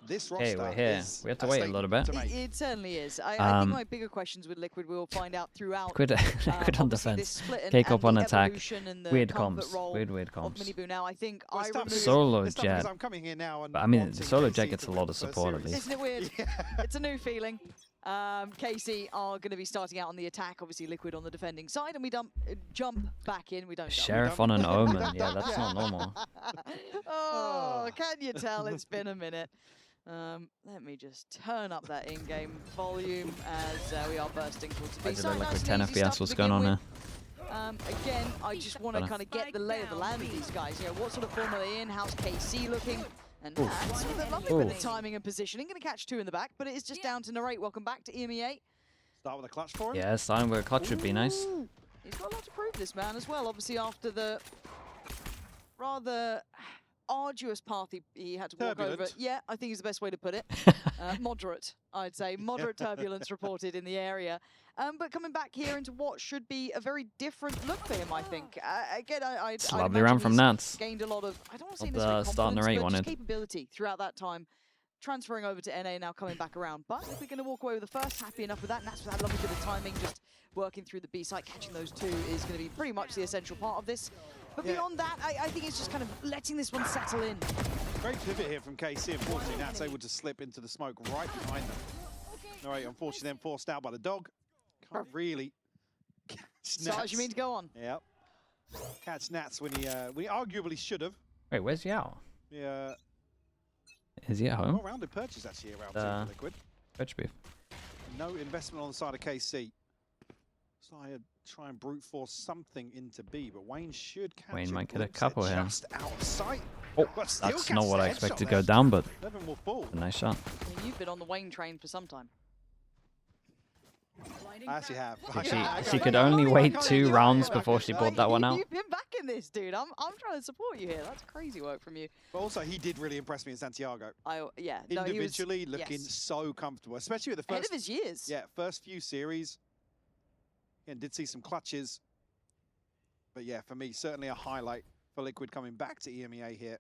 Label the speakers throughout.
Speaker 1: this
Speaker 2: Okay,
Speaker 1: roster
Speaker 2: we're here.
Speaker 1: is
Speaker 2: We have to wait a little bit.
Speaker 3: It certainly is. I think my bigger questions with Liquid we'll find out throughout.
Speaker 2: Liquid on defense. K-Corp on attack. Weird comms. Weird comms.
Speaker 3: Now, I think
Speaker 2: Solo Jet.
Speaker 1: I'm coming here now and
Speaker 2: But I mean, the Solo Jet gets a lot of support at least.
Speaker 3: Isn't it weird? It's a new feeling. KC are going to be starting out on the attack, obviously Liquid on the defending side, and we jump back in. We don't.
Speaker 2: Sheriff on an Omen. Yeah, that's not normal.
Speaker 3: Oh, can you tell it's been a minute? Let me just turn up that in-game volume as we are bursting towards the B side.
Speaker 2: Like with 10 FPS, what's going on there?
Speaker 3: Again, I just want to kind of get the lay of the land of these guys. You know, what sort of form are they in? How's KC looking? And that's with a lovely bit of timing and positioning. Going to catch two in the back, but it is just down to narrate. Welcome back to EMEA.
Speaker 1: Start with a clutch for him.
Speaker 2: Yeah, starting with a clutch would be nice.
Speaker 3: He's got a lot to prove, this man, as well. Obviously, after the rather arduous path he had to walk over. Yeah, I think is the best way to put it. Moderate, I'd say. Moderate turbulence reported in the area. But coming back here into what should be a very different look for him, I think. Again,
Speaker 2: it's a lovely round from Nats.
Speaker 3: Gained a lot of, I don't want to say
Speaker 2: the start narrate wanted.
Speaker 3: Capability throughout that time. Transferring over to NA, now coming back around. But if we're going to walk away with the first, happy enough with that. Nats with that lovely bit of timing, just working through the B site, catching those two is going to be pretty much the essential part of this. But beyond that, I think it's just kind of letting this one settle in.
Speaker 1: Great pivot here from KC. Unfortunately, Nat's able to slip into the smoke right behind them. All right, unfortunately, then forced out by the dog. Can't really catch Nats.
Speaker 3: Sarge, you mean to go on?
Speaker 1: Yep. Catch Nats when he arguably should have.
Speaker 2: Wait, where's Yao?
Speaker 1: Yeah.
Speaker 2: Is he at home?
Speaker 1: Well-rounded purchase actually around two for Liquid.
Speaker 2: Purchase beef.
Speaker 1: No investment on the side of KC. So I try and brute force something into B, but Wayne should catch
Speaker 2: Wayne
Speaker 1: it.
Speaker 2: might get a couple here.
Speaker 1: Just out of sight.
Speaker 2: Oh, that's not what I expected to go down, but a nice shot.
Speaker 3: I mean, you've been on the Wayne train for some time.
Speaker 1: I actually have.
Speaker 2: She could only wait 2 rounds before she bought that one out.
Speaker 3: You've been back in this, dude. I'm trying to support you here. That's crazy work from you.
Speaker 1: But also, he did really impress me in Santiago.
Speaker 3: Yeah.
Speaker 1: Individually, looking so comfortable, especially with the first.
Speaker 3: Ahead of his years.
Speaker 1: Yeah, first few series. And did see some clutches. But yeah, for me, certainly a highlight for Liquid coming back to EMEA here.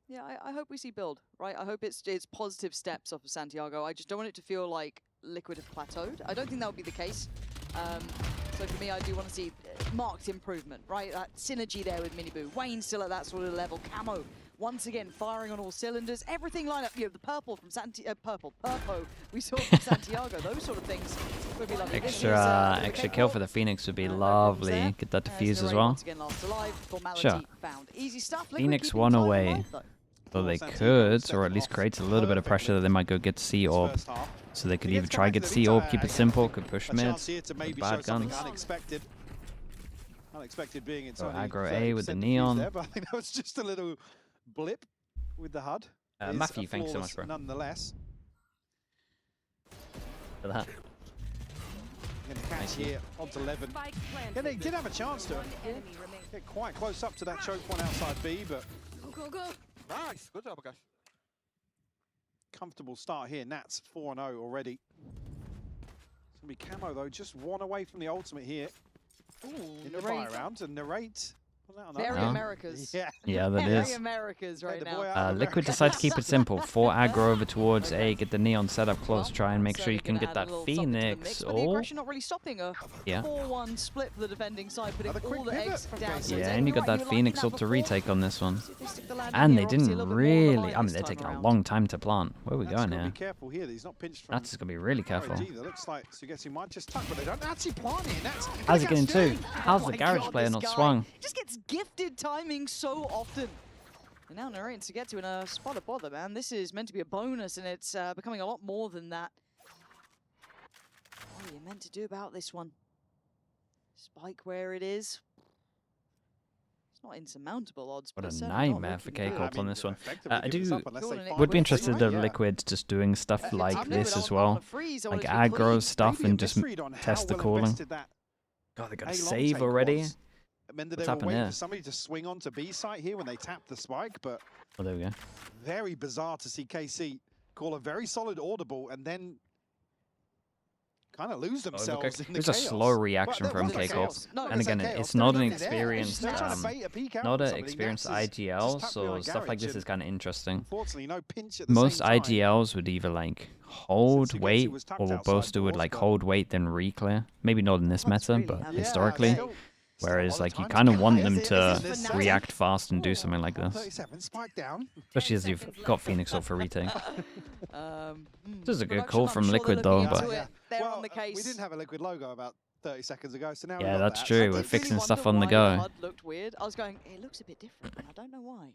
Speaker 3: Yeah, I hope we see build, right? I hope it's positive steps off of Santiago. I just don't want it to feel like Liquid have plateaued. I don't think that would be the case. So for me, I do want to see marked improvement, right? That synergy there with Miniboo. Wayne still at that sort of level. Camo, once again, firing on all cylinders. Everything lined up. You know, the purple from Purpo we saw from Santiago. Those sort of things would be lovely.
Speaker 2: Extra kill for the Phoenix would be lovely. Get that defused as well. Sure.
Speaker 3: Easy stuff.
Speaker 2: Phoenix 1 away. So they could, or at least create a little bit of pressure that they might go get C Orb. So they could either try get C Orb, keep it simple, could push mid, bad guns.
Speaker 1: Unexpected being it's
Speaker 2: so aggro A with the neon.
Speaker 1: There, but I think that was just a little blip with the HUD.
Speaker 2: Matthew, thanks so much, bro.
Speaker 1: Nonetheless.
Speaker 2: For that.
Speaker 1: Going to catch here onto 11. Yeah, they did have a chance to get quite close up to that choke point outside B, but
Speaker 3: Go.
Speaker 4: Nice, good job, guys.
Speaker 1: Comfortable start here. Nats 4-0 already. It's going to be Camo though, just 1 away from the ultimate here.
Speaker 3: Ooh,
Speaker 1: in the fire round and narrate.
Speaker 3: Very Americas.
Speaker 2: Yeah, that
Speaker 3: Very
Speaker 2: is.
Speaker 3: Americas right now.
Speaker 2: Liquid decides to keep it simple. 4 aggro over towards A, get the neon set up close, try and make sure you can get that Phoenix.
Speaker 3: But the aggression not really stopping a 4-1 split for the defending side, putting all the eggs down.
Speaker 2: Yeah, and you got that Phoenix up to retake on this one. And they didn't really, I mean, they're taking a long time to plant. Where are we going here?
Speaker 1: Be careful here. He's not pinched from.
Speaker 2: That's just going to be really careful.
Speaker 1: Looks like Sugetsu might just tuck, but they don't actually plant here.
Speaker 2: How's it getting 2? How's the garage player not swung?
Speaker 3: Just gets gifted timing so often. And now narrating to get to in a spot of bother, man. This is meant to be a bonus, and it's becoming a lot more than that. What are you meant to do about this one? Spike where it is. It's not insurmountable odds.
Speaker 2: What a nightmare for K-Corp on this one. I would be interested in Liquid just doing stuff like this as well. Like aggro stuff and just test the calling. God, they got a save already. What's happened here?
Speaker 1: For somebody to swing onto B site here when they tap the spike, but
Speaker 2: there we go.
Speaker 1: Very bizarre to see KC call a very solid audible and then kind of lose themselves in the
Speaker 2: It was a
Speaker 1: chaos.
Speaker 2: slow reaction
Speaker 1: Well,
Speaker 2: from
Speaker 1: there was no
Speaker 2: KCOP.
Speaker 1: chaos. No,
Speaker 2: And again,
Speaker 1: chaos.
Speaker 2: it's
Speaker 1: There was
Speaker 2: not an
Speaker 1: nobody there.
Speaker 2: experienced,
Speaker 1: They're trying to bait a peek out
Speaker 2: not
Speaker 1: on
Speaker 2: an
Speaker 1: somebody.
Speaker 2: experienced
Speaker 1: Nats is
Speaker 2: IGL,
Speaker 1: just tucked
Speaker 2: so
Speaker 1: behind
Speaker 2: stuff like
Speaker 1: Garage
Speaker 2: this is
Speaker 1: and
Speaker 2: kind of interesting.
Speaker 1: Unfortunately, no pinch at the
Speaker 2: Most
Speaker 1: same time.
Speaker 2: IGLs would either like hold,
Speaker 1: Sugetsu
Speaker 2: wait,
Speaker 1: was tucked
Speaker 2: or
Speaker 1: outside
Speaker 2: Boaster would
Speaker 1: doors,
Speaker 2: like
Speaker 1: but-
Speaker 2: hold, wait, then re-clear. Maybe not in this
Speaker 3: That's
Speaker 2: meta,
Speaker 3: really
Speaker 2: but
Speaker 3: heavy.
Speaker 2: historically.
Speaker 1: still a
Speaker 2: Whereas
Speaker 1: lot of
Speaker 2: like you
Speaker 1: time
Speaker 2: kind of
Speaker 1: to
Speaker 2: want
Speaker 1: get.
Speaker 2: them
Speaker 1: Is
Speaker 2: to
Speaker 1: this
Speaker 2: react fast and do something like this.
Speaker 1: 37, spike down.
Speaker 2: Especially as you've got Phoenix up for retake. This is a good
Speaker 3: Production,
Speaker 2: call
Speaker 3: I'm
Speaker 2: from
Speaker 3: sure they're
Speaker 2: Liquid
Speaker 3: looking
Speaker 2: though,
Speaker 3: into
Speaker 2: but
Speaker 3: it. They're
Speaker 1: Well,
Speaker 3: on the case.
Speaker 1: we didn't have a Liquid logo about 30 seconds ago, so now we
Speaker 2: yeah,
Speaker 1: got
Speaker 2: that's
Speaker 1: that.
Speaker 2: true.
Speaker 3: I
Speaker 2: We're
Speaker 3: did
Speaker 2: fixing
Speaker 3: really
Speaker 2: stuff
Speaker 3: wonder
Speaker 2: on the
Speaker 3: why
Speaker 2: go.
Speaker 3: HUD looked weird. I was going, it looks a bit different. And I don't know why.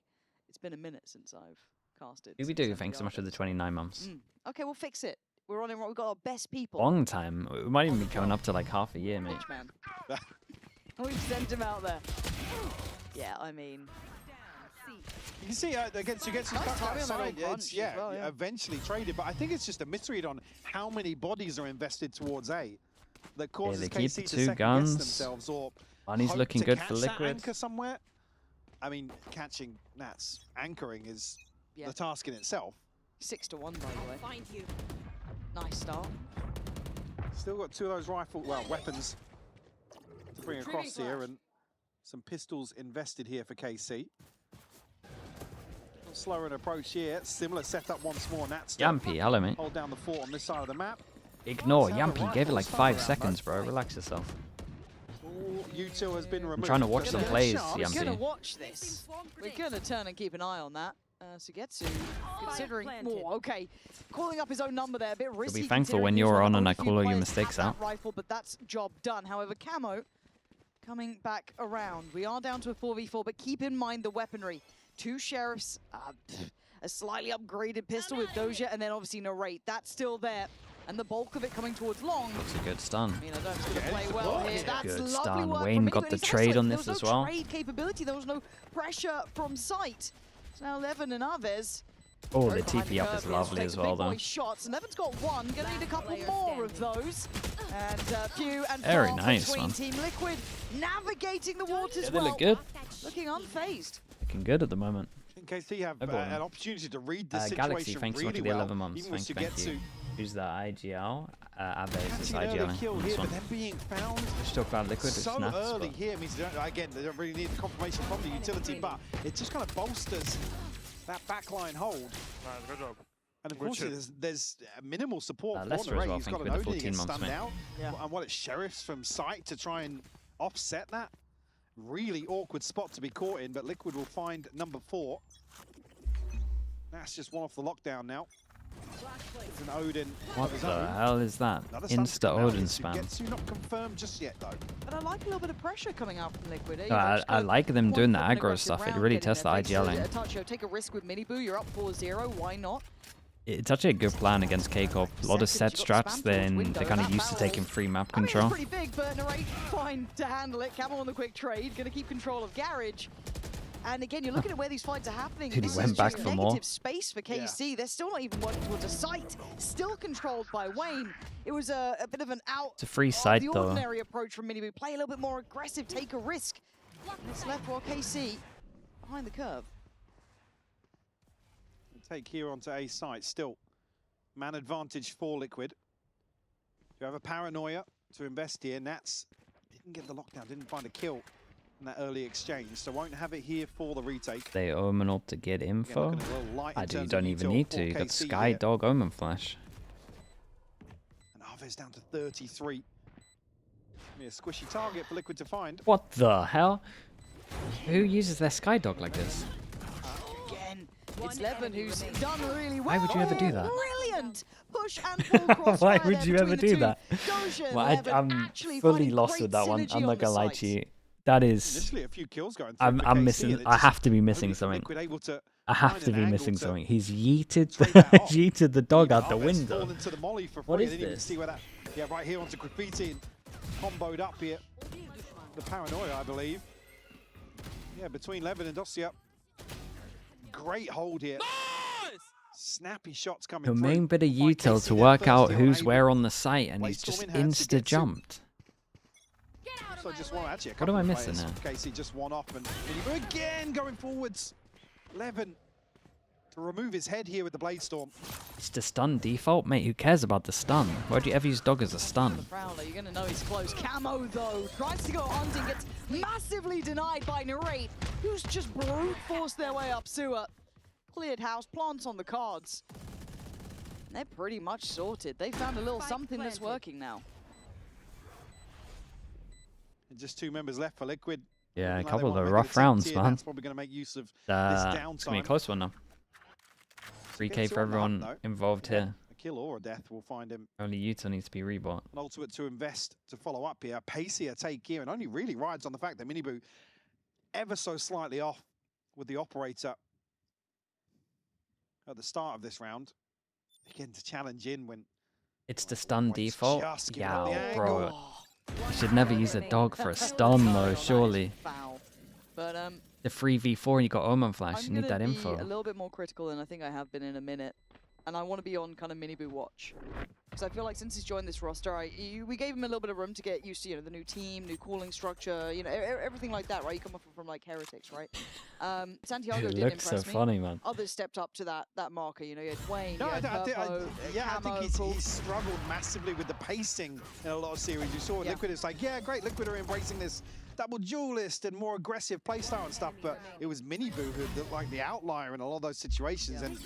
Speaker 3: It's been a minute since I've casted.
Speaker 2: Who we do? Thanks so much for the 29 months.
Speaker 3: Okay, we'll fix it. We're on it. We've got our best people.
Speaker 2: Long time. We might even be coming up to like half a year, mate.
Speaker 3: Watch, man. We've sent him out there. Yeah, I mean.
Speaker 1: You can see against Sugetsu's
Speaker 3: Nice
Speaker 1: cut
Speaker 3: timing on the
Speaker 1: outside,
Speaker 3: roll
Speaker 1: it's,
Speaker 3: punch as well, yeah.
Speaker 1: eventually traded, but I think it's just a misread on how many bodies are invested towards A that causes
Speaker 2: they keep
Speaker 1: KC
Speaker 2: the
Speaker 1: to
Speaker 2: two
Speaker 1: second guess
Speaker 2: guns.
Speaker 1: themselves or
Speaker 2: Money's
Speaker 1: hope
Speaker 2: looking
Speaker 1: to
Speaker 2: good
Speaker 1: catch
Speaker 2: for
Speaker 1: that
Speaker 2: Liquid.
Speaker 1: anchor somewhere. I mean, catching Nats anchoring is
Speaker 3: Yeah.
Speaker 1: the task in itself.
Speaker 3: 6-1, by the way. Nice start.
Speaker 1: Still got two of those weapons to bring across here, and some pistols invested here for KC. Slower an approach here. Similar setup once more. Nats
Speaker 2: Yampy, hello mate.
Speaker 1: hold down the fort on this side of the map.
Speaker 2: Ignore
Speaker 1: Let's have a
Speaker 2: Yampy. Gave it like
Speaker 1: rifle
Speaker 2: 5
Speaker 1: stun
Speaker 2: seconds,
Speaker 1: round,
Speaker 2: bro. Relax yourself.
Speaker 1: All U2 has been removed.
Speaker 2: trying to watch
Speaker 1: Gonna
Speaker 2: some
Speaker 1: get a
Speaker 2: plays,
Speaker 1: chance.
Speaker 2: Yampy.
Speaker 3: We're going to watch this. We're going to turn and keep an eye on that. Sugetsu, considering, okay, calling up his own number there, a bit risky.
Speaker 2: be thankful
Speaker 3: considering
Speaker 2: when
Speaker 3: he was
Speaker 2: you're
Speaker 3: one
Speaker 2: on
Speaker 3: of
Speaker 2: and
Speaker 3: the
Speaker 2: I
Speaker 3: few
Speaker 2: call all your
Speaker 3: players to
Speaker 2: mistakes
Speaker 3: have
Speaker 2: out.
Speaker 3: that rifle, but that's job done. However, Camo coming back around. We are down to a 4v4, but keep in mind the weaponry. 2 sheriffs, a slightly upgraded pistol with Doja, and then obviously Narrate. That's still there. And the bulk of it coming towards long.
Speaker 2: That's a good stun.
Speaker 3: I mean, I don't think it's going to play well here. That's
Speaker 2: Good
Speaker 3: lovely
Speaker 2: stun.
Speaker 3: work
Speaker 2: Wayne
Speaker 3: from
Speaker 2: got
Speaker 3: Mini,
Speaker 2: the
Speaker 3: but he's
Speaker 2: trade
Speaker 3: also-
Speaker 2: on
Speaker 3: there
Speaker 2: this
Speaker 3: was
Speaker 2: as
Speaker 3: no
Speaker 2: well.
Speaker 3: trade capability. There was no pressure from sight. So now Levin and Aves.
Speaker 2: Oh,
Speaker 3: Right
Speaker 2: the
Speaker 3: behind
Speaker 2: TP up
Speaker 3: curve
Speaker 2: is
Speaker 3: here,
Speaker 2: lovely
Speaker 3: takes
Speaker 2: as
Speaker 3: the
Speaker 2: well
Speaker 3: big boy
Speaker 2: though.
Speaker 3: shots, and Levin's got one. Gonna need a couple more of those. And few and
Speaker 2: Very
Speaker 3: far
Speaker 2: nice,
Speaker 3: between.
Speaker 2: man.
Speaker 3: Team Liquid navigating the waters
Speaker 2: Yeah, they
Speaker 3: well.
Speaker 2: look good.
Speaker 3: Looking unfazed.
Speaker 2: Looking good at the moment.
Speaker 1: In case they have
Speaker 2: Oh, go on.
Speaker 1: an opportunity to read the situation
Speaker 2: Galaxy, thanks so much
Speaker 1: really
Speaker 2: for the
Speaker 1: well,
Speaker 2: 11 months.
Speaker 1: even with
Speaker 2: Thank
Speaker 1: Sugetsu.
Speaker 2: you. Who's that IGL? Aves is
Speaker 1: Catching an early
Speaker 2: IGLing
Speaker 1: kill
Speaker 2: on
Speaker 1: here,
Speaker 2: this
Speaker 1: but
Speaker 2: one.
Speaker 1: then being found
Speaker 2: Let's talk about Liquid. It's
Speaker 1: so
Speaker 2: nuts,
Speaker 1: early
Speaker 2: but
Speaker 1: here means they don't really need the confirmation from the utility, but it just kind of bolsters that backline hold.
Speaker 4: Good job.
Speaker 1: And unfortunately, there's minimal support for
Speaker 2: Lester as
Speaker 1: Ray.
Speaker 2: well,
Speaker 1: He's
Speaker 2: thank
Speaker 1: got
Speaker 2: you
Speaker 1: an
Speaker 2: for the
Speaker 1: Odin
Speaker 2: 14
Speaker 1: gets
Speaker 2: months,
Speaker 1: stunned
Speaker 2: mate.
Speaker 1: out.
Speaker 3: Yeah.
Speaker 1: And what, it's Sheriffs from sight to try and offset that. Really awkward spot to be caught in, but Liquid will find number 4. That's just one off the lockdown now. It's an Odin.
Speaker 2: what
Speaker 1: of his
Speaker 2: the
Speaker 1: own.
Speaker 2: hell is that?
Speaker 1: Another stun to
Speaker 2: Insta
Speaker 1: come out.
Speaker 2: Odin
Speaker 1: It's
Speaker 2: spam.
Speaker 1: Sugetsu not confirmed just yet, though.
Speaker 3: But I like a little bit of pressure coming out from Liquid.
Speaker 2: No, I like them
Speaker 3: Point
Speaker 2: doing the
Speaker 3: for an
Speaker 2: aggro
Speaker 3: aggressive
Speaker 2: stuff. It
Speaker 3: round,
Speaker 2: really
Speaker 3: getting
Speaker 2: tests the
Speaker 3: there. Takes a
Speaker 2: IGLing.
Speaker 3: touch, take a risk with Miniboo. You're up 4-0. Why not?
Speaker 2: It's actually a good plan against KCOP. A lot of set strats, then they're kind of used to taking free map control.
Speaker 3: I mean, it's pretty big, but Narrate fine to handle it. Camel on the quick trade, going to keep control of Garage. And again, you're looking at where these fights are happening.
Speaker 2: Dude, he
Speaker 3: This
Speaker 2: went
Speaker 3: is
Speaker 2: back
Speaker 3: just
Speaker 2: for
Speaker 3: negative
Speaker 2: more.
Speaker 3: space for KC. They're still not even working towards a site. Still controlled by Wayne. It was a bit of an out.
Speaker 2: It's a free
Speaker 3: of
Speaker 2: site
Speaker 3: the
Speaker 2: though.
Speaker 3: ordinary approach from Miniboo. Play a little bit more aggressive, take a risk. And it's left for KC behind the curve.
Speaker 1: Take here onto A site. Still, man advantage for Liquid. You have a paranoia to invest here. Nats didn't get the lockdown, didn't find a kill in that early exchange, so won't have it here for the retake.
Speaker 2: They omen up to get info.
Speaker 1: Again, looking a little light in
Speaker 2: I do, you
Speaker 1: terms
Speaker 2: don't
Speaker 1: of
Speaker 2: even
Speaker 1: util
Speaker 2: need
Speaker 1: for
Speaker 2: to. You got
Speaker 1: KC
Speaker 2: Sky
Speaker 1: here.
Speaker 2: Dog Omen Flash.
Speaker 1: And Aves down to 33. Be a squishy target for Liquid to find.
Speaker 2: What the hell? Who uses their Sky Dog like this?
Speaker 3: Again, it's Levin who's done really well.
Speaker 2: Why would you ever do that?
Speaker 3: Brilliant! Push and pull crossfire
Speaker 2: Why
Speaker 3: there
Speaker 2: would you
Speaker 3: between
Speaker 2: ever
Speaker 3: the
Speaker 2: do
Speaker 3: two.
Speaker 2: that?
Speaker 3: Doja and
Speaker 2: Well,
Speaker 3: Levin
Speaker 2: I'm
Speaker 3: actually
Speaker 2: fully
Speaker 3: finding
Speaker 2: lost
Speaker 3: great
Speaker 2: with that one.
Speaker 3: synergy
Speaker 2: I'm
Speaker 3: on
Speaker 2: not
Speaker 3: the
Speaker 2: gonna lie
Speaker 3: site.
Speaker 2: to you. That is.
Speaker 1: Initially, a few kills going through for
Speaker 2: I'm
Speaker 1: KC,
Speaker 2: missing.
Speaker 1: and it
Speaker 2: I
Speaker 1: just-
Speaker 2: have to be
Speaker 1: only
Speaker 2: missing
Speaker 1: for
Speaker 2: something.
Speaker 1: Liquid able to
Speaker 2: I have
Speaker 1: find
Speaker 2: to
Speaker 1: an
Speaker 2: be
Speaker 1: angle
Speaker 2: missing
Speaker 1: to
Speaker 2: something. He's yeeted,
Speaker 1: trade that off.
Speaker 2: yeeted the dog out the
Speaker 1: Aves
Speaker 2: window.
Speaker 1: fall into the molly for
Speaker 2: What
Speaker 1: free.
Speaker 2: is
Speaker 1: I didn't even
Speaker 2: this?
Speaker 1: see where that. Yeah, right here onto Graffiti and comboed up here. The paranoia, I believe. Yeah, between Levin and Dosia. Great hold here. Snappy shots coming
Speaker 2: The
Speaker 1: through.
Speaker 2: main bit of
Speaker 1: by
Speaker 2: util
Speaker 1: KC
Speaker 2: to
Speaker 1: there
Speaker 2: work
Speaker 1: first
Speaker 2: out
Speaker 1: here
Speaker 2: who's
Speaker 1: unable.
Speaker 2: where on the site, and he's
Speaker 1: Waste
Speaker 2: just
Speaker 1: storm in hand,
Speaker 2: insta
Speaker 1: Sugetsu.
Speaker 2: jumped.
Speaker 1: So just one, actually, a
Speaker 2: What
Speaker 1: couple
Speaker 2: am I
Speaker 1: of
Speaker 2: missing
Speaker 1: players. KC just one off, and again going forwards. Levin to remove his head here with the Blade Storm.
Speaker 2: It's the stun default, mate. Who cares about the stun? Why'd you ever use dog as a stun?
Speaker 3: Prowler, you're gonna know he's close. Camo though tries to go hunting, gets massively denied by Narrate, who's just brute forced their way up sewer. Cleared house, plants on the cards. And they're pretty much sorted. They found a little something that's working now.
Speaker 1: And just 2 members left for Liquid.
Speaker 2: Yeah, a couple of the rough rounds, man.
Speaker 1: That's probably going to make use of this downtime.
Speaker 2: It's going to be a close one now. 3K for everyone involved here.
Speaker 1: A kill or a death will find him.
Speaker 2: Only Utah needs to be rebought.
Speaker 1: An ultimate to invest to follow up here. Pacier take gear and only really rides on the fact that Miniboo ever so slightly off with the operator at the start of this round. Again, to challenge in when...
Speaker 2: It's the stun default?
Speaker 1: Yeah,
Speaker 2: bro. You should never use a dog for a stun, though, surely.
Speaker 3: Foul. But,
Speaker 2: the 3v4, you got Omen Flash. You need that info.
Speaker 3: I'm a little bit more critical than I think I have been in a minute. And I want to be on kind of Miniboo watch. Because I feel like since he's joined this roster, we gave him a little bit of room to get used to, you know, the new team, new calling structure, you know, everything like that, right? You come up from like Heretics, right? Santiago did impress me.
Speaker 2: Looks so funny, man.
Speaker 3: Others stepped up to that marker, you know, you had Wayne,
Speaker 1: no,
Speaker 3: you had Purpo,
Speaker 1: I think he's struggled massively with the pacing in a lot of series. You saw Liquid, it's like, yeah, great, Liquid are embracing this double duelist and more aggressive playstyle and stuff, but it was Miniboo who looked like the outlier in a lot of those situations. And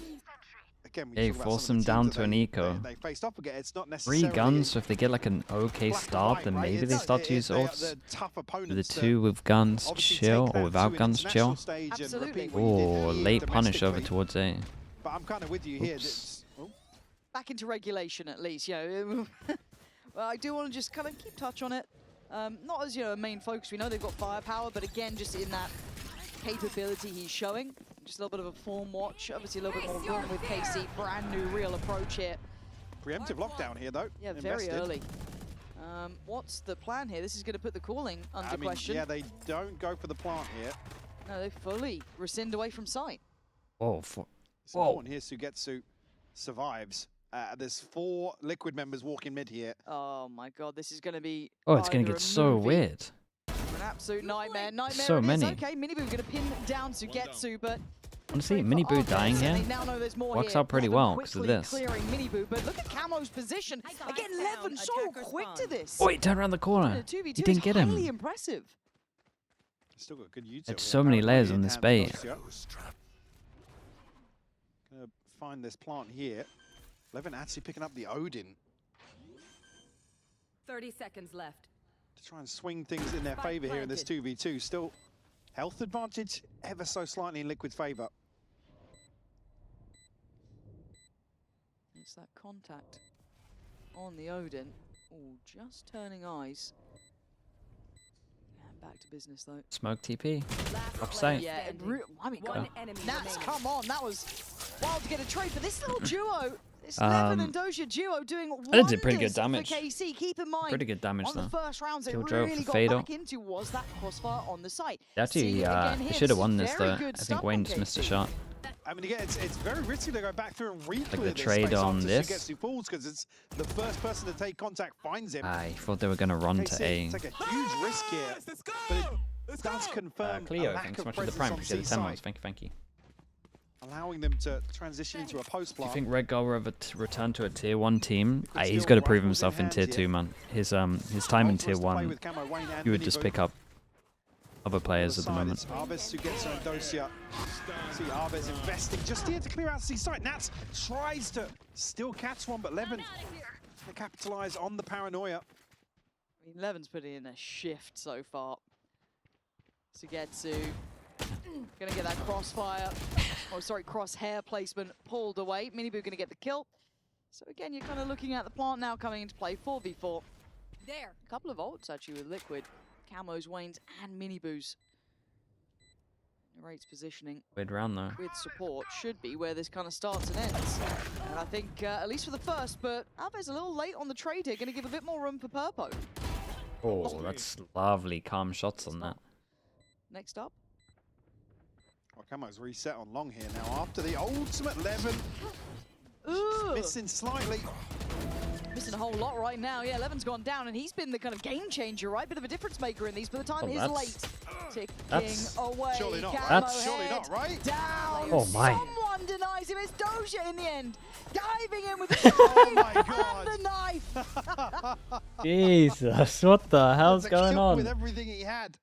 Speaker 1: again,
Speaker 2: yeah, you force them down to an eco.
Speaker 1: They faced up again. It's not necessarily
Speaker 2: 3 guns, so if they get like an okay start, then maybe they start to use ults. The 2 with guns chill, or without guns chill.
Speaker 3: Absolutely.
Speaker 2: Oh, late punish over towards A.
Speaker 1: But I'm kind of with you here.
Speaker 3: Back into regulation at least, you know. Well, I do want to just kind of keep touch on it. Not as, you know, a main focus. We know they've got firepower, but again, just in that capability he's showing. Just a little bit of a form watch. Obviously, a little bit more room with KC. Brand new real approach here.
Speaker 1: Preemptive lockdown here, though.
Speaker 3: Yeah, very early. What's the plan here? This is going to put the calling under question.
Speaker 1: Yeah, they don't go for the plant here.
Speaker 3: No, they fully rescind away from sight.
Speaker 2: Oh,
Speaker 1: it's important here. Sugetsu survives. There's 4 Liquid members walking mid here.
Speaker 3: Oh my god, this is going to be...
Speaker 2: Oh, it's going to get so weird.
Speaker 3: An absolute nightmare.
Speaker 2: So many.
Speaker 3: Okay, Miniboo going to pin down Sugetsu, but...
Speaker 2: Honestly, Miniboo dying here works out pretty well because of this.
Speaker 3: Miniboo, but look at Camo's position. Again, Levin so quick to this.
Speaker 2: Oh, he turned around the corner. He didn't get him.
Speaker 3: Highly impressive.
Speaker 1: Still got good utility.
Speaker 2: There's so many layers on this bait.
Speaker 1: Gonna find this plant here. Levin actually picking up the Odin.
Speaker 4: 30 seconds left.
Speaker 1: To try and swing things in their favor here in this 2v2. Still health advantage ever so slightly in Liquid's favor.
Speaker 3: It's that contact on the Odin. Oh, just turning eyes. And back to business though.
Speaker 2: Smoke TP. Upside.
Speaker 3: Yeah, I mean, Nats, come on, that was wild to get a trade for this little duo. This Levin and Doja duo doing wonders
Speaker 2: did pretty good damage.
Speaker 3: For KC. Keep in mind,
Speaker 2: pretty good damage
Speaker 3: on the first rounds, it
Speaker 2: Kill
Speaker 3: really got
Speaker 2: Fatal.
Speaker 3: back into was that crossfire on the site.
Speaker 2: Actually, he should have won this though. I think Wayne just missed a shot.
Speaker 1: I mean, again, it's very risky to go back through and re-clear
Speaker 2: the trade on this.
Speaker 1: Because it's the first person to take contact finds him.
Speaker 2: I thought they were going to run to A.
Speaker 1: Take a huge risk here, but it does confirm
Speaker 2: Cleo,
Speaker 1: a lack
Speaker 2: thanks so
Speaker 1: of
Speaker 2: much for the
Speaker 1: presence
Speaker 2: prime.
Speaker 1: on
Speaker 2: Appreciate the
Speaker 1: C
Speaker 2: 10
Speaker 1: side,
Speaker 2: months. Thank you.
Speaker 1: allowing them to transition into a post plant.
Speaker 2: Do you think Red Gull will ever return to a tier 1 team? He's got to prove himself in tier 2, man. His time in tier 1, you would just pick up other players at the moment.
Speaker 1: Arves, Sugetsu, and Dosia. See Arves investing just here to clear out C site. Nats tries to still catch one, but Levin to capitalize on the paranoia.
Speaker 3: I mean, Levin's putting in a shift so far. Sugetsu gonna get that crossfire, oh sorry, crosshair placement pulled away. Miniboo gonna get the kill. So again, you're kind of looking at the plant now coming into play, 4v4.
Speaker 4: There.
Speaker 3: A couple of ults actually with Liquid. Camos, Wayne's, and Miniboo's. Rate's positioning
Speaker 2: Weird round though.
Speaker 3: with support should be where this kind of starts and ends. And I think, at least for the first, but Alves a little late on the trade here, gonna give a bit more room for Purpo.
Speaker 2: Oh, that's lovely calm shots on that.
Speaker 3: Next up.
Speaker 1: Well, Camo's reset on long here now after the ultimate Levin.
Speaker 3: Ooh.
Speaker 1: Missing slightly.
Speaker 3: Missing a whole lot right now. Yeah, Levin's gone down, and he's been the kind of game changer, right? Bit of a difference maker in these, but the time is late. Ticking away.
Speaker 1: Surely not.
Speaker 3: Camo
Speaker 1: That's surely not
Speaker 3: head
Speaker 1: right.
Speaker 3: Down.
Speaker 2: Oh my.
Speaker 3: Someone denies him. It's Doja in the end, diving in with the and the knife.
Speaker 2: Jesus, what the hell's going on?
Speaker 1: With everything he had,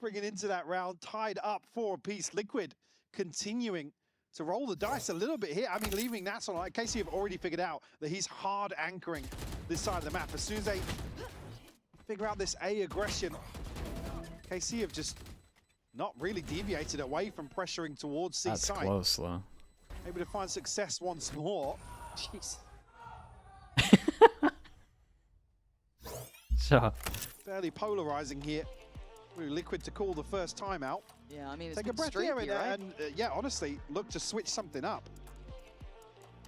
Speaker 1: bringing into that round, tied up 4-apiece. Liquid continuing to roll the dice a little bit here. I mean, leaving Nats on. Like, KC have already figured out that he's hard anchoring this side of the map. As soon as they figure out this A aggression, KC have just not really deviated away from pressuring towards C
Speaker 2: That's
Speaker 1: site.
Speaker 2: close, though.
Speaker 1: Able to find success once more.
Speaker 3: Jeez.
Speaker 2: Sure.
Speaker 1: Fairly polarizing here. Liquid to call the first timeout.
Speaker 3: Yeah, I mean, it's
Speaker 1: Take a breath
Speaker 3: streaky,
Speaker 1: here
Speaker 3: right?
Speaker 1: and yeah, honestly, look to switch something up.